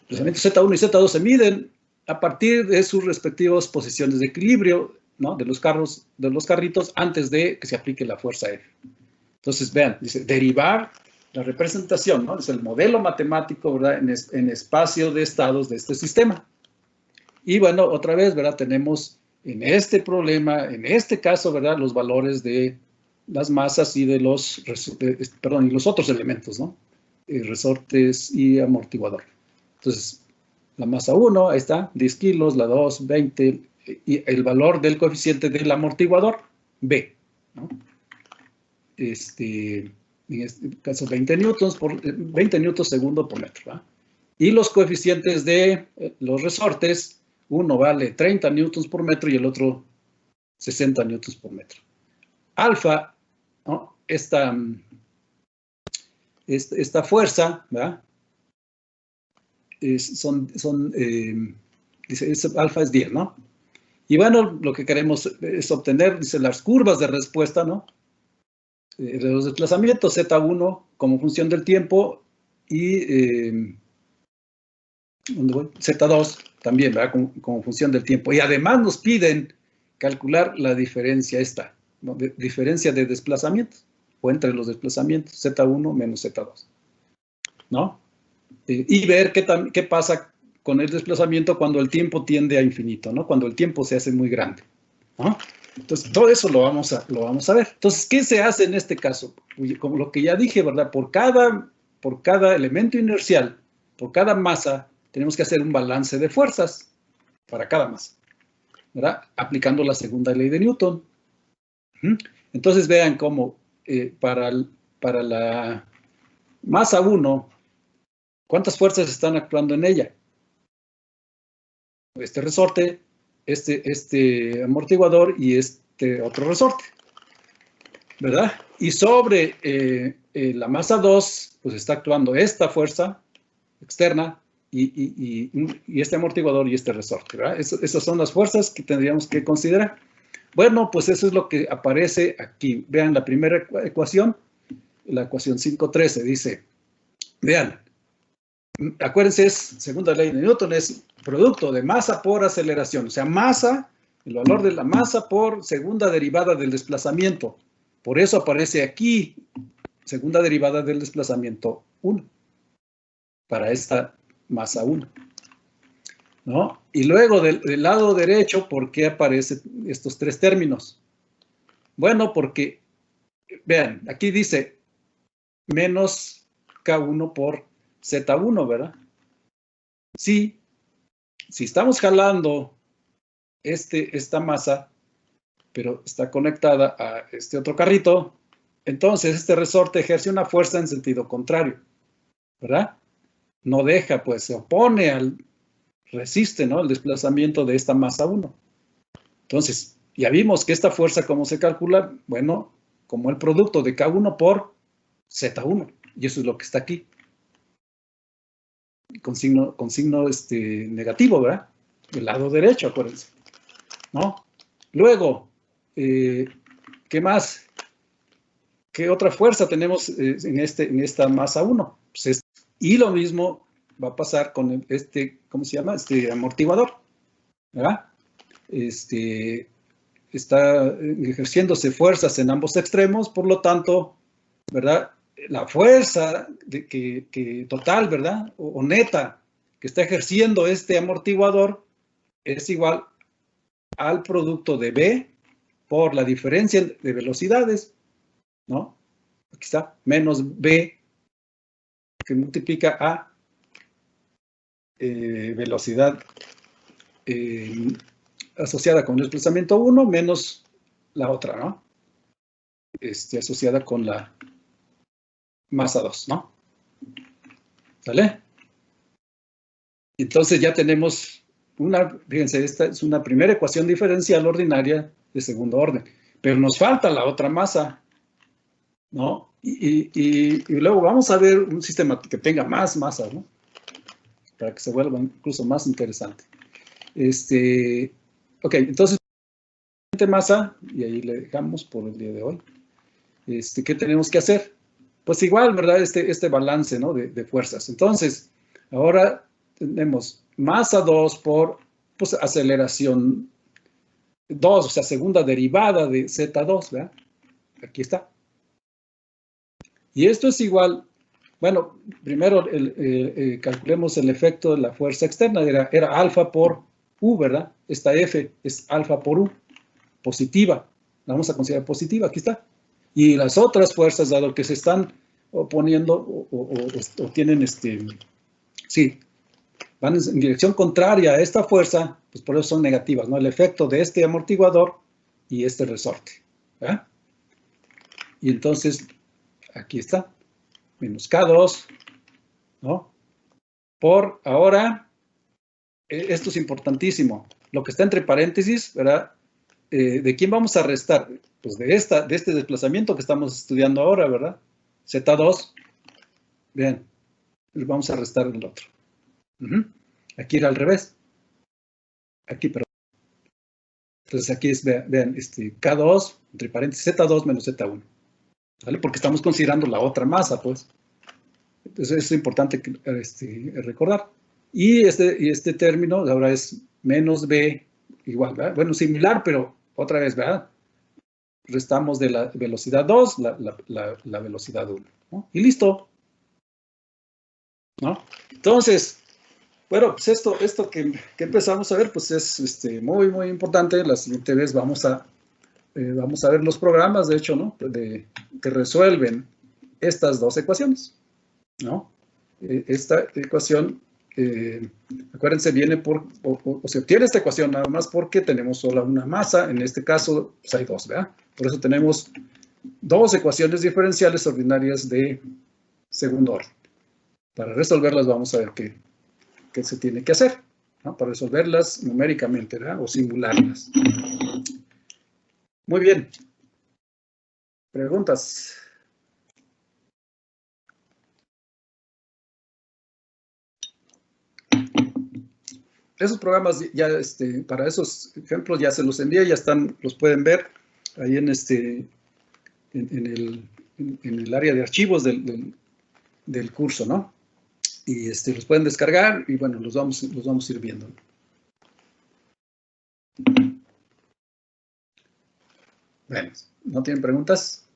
Desplazamientos Z1 y Z2 se miden a partir de sus respectivas posiciones de equilibrio, ¿no? De los carritos antes de que se aplique la fuerza F. Entonces, vean, dice, derivar la representación, ¿no? Es el modelo matemático, ¿verdad? En espacio de estados de este sistema. Y bueno, otra vez, ¿verdad? Tenemos en este problema, en este caso, ¿verdad? Los valores de las masas y de los, y los otros elementos, ¿no? Resortes y amortiguador. Entonces, la masa 1, ahí está, 10 kilos, la 2, 20, y el valor del coeficiente del amortiguador, B, ¿no? En este caso 20 newtons segundo por metro, ¿verdad? Y los coeficientes de los resortes, uno vale 30 newtons por metro y el otro 60 newtons por metro. Alfa, ¿no? Esta fuerza, ¿verdad? Dice, alfa es 10, ¿no? Y bueno, lo que queremos es obtener, dice, las curvas de respuesta, ¿no? De los desplazamientos, Z1 como función del tiempo y ¿dónde voy? Z2 también, ¿verdad? Como función del tiempo. Y además nos piden calcular la diferencia esta, ¿no? Diferencia de desplazamientos, o entre los desplazamientos, Z1 menos Z2, ¿no? Y ver qué pasa con el desplazamiento cuando el tiempo tiende a infinito, ¿no? Cuando el tiempo se hace muy grande, ¿no? Entonces, todo eso lo vamos a ver. Entonces, ¿qué se hace en este caso? Como lo que ya dije, ¿verdad? Por cada elemento inercial, por cada masa, tenemos que hacer un balance de fuerzas para cada masa, ¿verdad? Aplicando la segunda ley de Newton. Entonces, vean cómo para la masa 1, ¿cuántas fuerzas están actuando en ella? Este resorte, este amortiguador y este otro resorte, ¿verdad? Y sobre la masa 2, pues está actuando esta fuerza externa y este amortiguador y este resorte, ¿verdad? Esas son las fuerzas que tendríamos que considerar. Bueno, pues eso es lo que aparece aquí. Vean la primera ecuación, la ecuación 5.13, dice, vean, acuérdense, segunda ley de Newton, es producto de masa por aceleración. O sea, masa, el valor de la masa por segunda derivada del desplazamiento. Por eso aparece aquí, segunda derivada del desplazamiento 1. Para esta masa 1. ¿No? Y luego del lado derecho, ¿por qué aparecen estos tres términos? Bueno, porque, vean, aquí dice menos K1 por Z1, ¿verdad? Sí, si estamos jalando esta masa, pero está conectada a este otro carrito, entonces este resorte ejerce una fuerza en sentido contrario, ¿verdad? No deja, pues se opone resiste, ¿no? El desplazamiento de esta masa 1. Entonces, ya vimos que esta fuerza, ¿cómo se calcula? Bueno, como el producto de K1 por Z1. Y eso es lo que está aquí. Con signo negativo, ¿verdad? Del lado derecho, acuérdense, ¿no? Luego, ¿qué más? ¿Qué otra fuerza tenemos en esta masa 1? Pues y lo mismo va a pasar con ¿cómo se llama? Amortiguador, ¿verdad? Está ejerciéndose fuerzas en ambos extremos, por lo tanto, ¿verdad? La fuerza total, ¿verdad? O neta, que está ejerciendo este amortiguador es igual al producto de B por la diferencia de velocidades, ¿no? Aquí está, menos B que multiplica a velocidad asociada con el desplazamiento 1 menos la otra, ¿no? Asociada con la masa 2, ¿no? ¿Sale? Entonces ya tenemos fíjense, esta es una primera ecuación diferencial ordinaria de segundo orden, pero nos falta la otra masa, ¿no? Y luego vamos a ver un sistema que tenga más masas, ¿no? Para que se vuelva incluso más interesante. Ok, entonces, masa, y ahí le dejamos por el día de hoy. ¿Qué tenemos que hacer? Pues igual, ¿verdad? Este balance, ¿no? De fuerzas. Entonces, ahora tenemos masa 2 por, pues, aceleración 2, o sea, segunda derivada de Z2, ¿verdad? Aquí está. Y esto es igual, bueno, primero calculemos el efecto de la fuerza externa, era alfa por U, ¿verdad? Esta F es alfa por U, positiva, la vamos a considerar positiva, aquí está. Y las otras fuerzas, dado que se están oponiendo o tienen, sí, van en dirección contraria a esta fuerza, pues por eso son negativas, ¿no? El efecto de este amortiguador y este resorte, ¿verdad? Y entonces, aquí está, menos K2, ¿no? Por ahora, esto es importantísimo, lo que está entre paréntesis, ¿verdad? ¿De quién vamos a restar? Pues de este desplazamiento que estamos estudiando ahora, ¿verdad? Z2, bien, vamos a restar el otro. Aquí era al revés. Aquí, perdón. Entonces aquí es, vean, K2, entre paréntesis, Z2 menos Z1. ¿Vale? Porque estamos considerando la otra masa, pues. Entonces es importante recordar. Y este término ahora es menos B igual, ¿verdad? Bueno, similar, pero otra vez, ¿verdad? Restamos de la velocidad 2 la velocidad 1, ¿no? Y listo, ¿no? Entonces, bueno, pues esto que empezamos a ver, pues es muy, muy importante. La siguiente vez vamos a ver los programas, de hecho, ¿no? Que resuelven estas dos ecuaciones, ¿no? Esta ecuación, acuérdense, viene o se obtiene esta ecuación nada más porque tenemos solo una masa. En este caso, pues hay dos, ¿verdad? Por eso tenemos dos ecuaciones diferenciales ordinarias de segundo orden. Para resolverlas vamos a ver qué se tiene que hacer, ¿no? Para resolverlas numéricamente, ¿verdad? O simularlas. Muy bien. ¿Preguntas? Esos programas ya, para esos ejemplos ya se los envié, ya están, los pueden ver ahí en el área de archivos del curso, ¿no? Y los pueden descargar y bueno, los vamos a ir viendo. Bueno, ¿no tienen preguntas?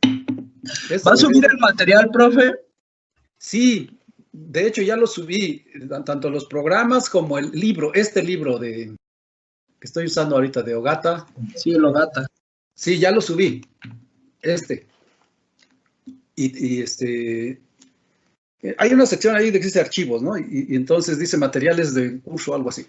¿Va a subir el material, profe? Sí, de hecho ya lo subí, tanto los programas como el libro, este libro que estoy usando ahorita de Ogata. Sí, el Ogata. Sí, ya lo subí, hay una sección ahí que dice archivos, ¿no? Y entonces dice materiales de curso o algo así.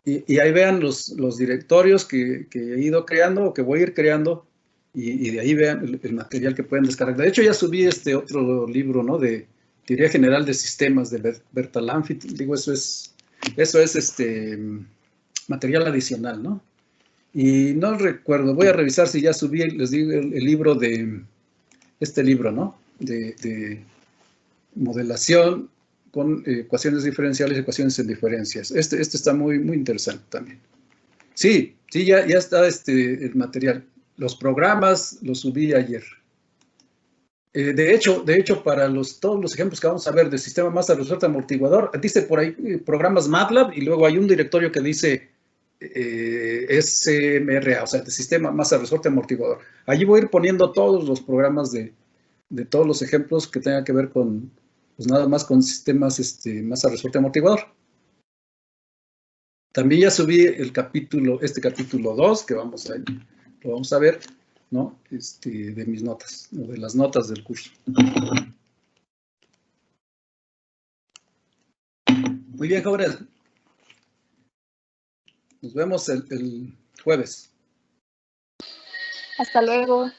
Y ahí vean los directorios que he ido creando o que voy a ir creando y de ahí vean el material que pueden descargar. De hecho, ya subí otro libro, ¿no? De Teoría General de Sistemas de Berta Lanfit. Digo, eso es material adicional, ¿no? Y no recuerdo, voy a revisar si ya subí, les digo, el libro este libro, ¿no? De modelación con ecuaciones diferenciales y ecuaciones en diferencias. Este está muy, muy interesante también. Sí, ya está el material. Los programas los subí ayer. De hecho, para todos los ejemplos que vamos a ver de sistema masa resuelta amortiguador, dice por ahí programas MATLAB y luego hay un directorio que dice SMRA, o sea, de sistema masa resuelta amortiguador. Allí voy a ir poniendo todos los programas de todos los ejemplos que tengan que ver con, pues nada más con sistemas masa resuelta amortiguador. También ya subí capítulo 2, que lo vamos a ver, ¿no? De mis notas, o de las notas del curso. Muy bien, jóvenes. Nos vemos el jueves. Hasta luego.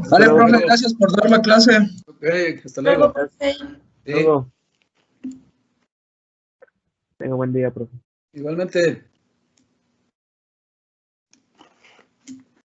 Vale, profe, gracias por dar la clase. Ok, hasta luego. Luego. Tenga buen día, profe. Igualmente.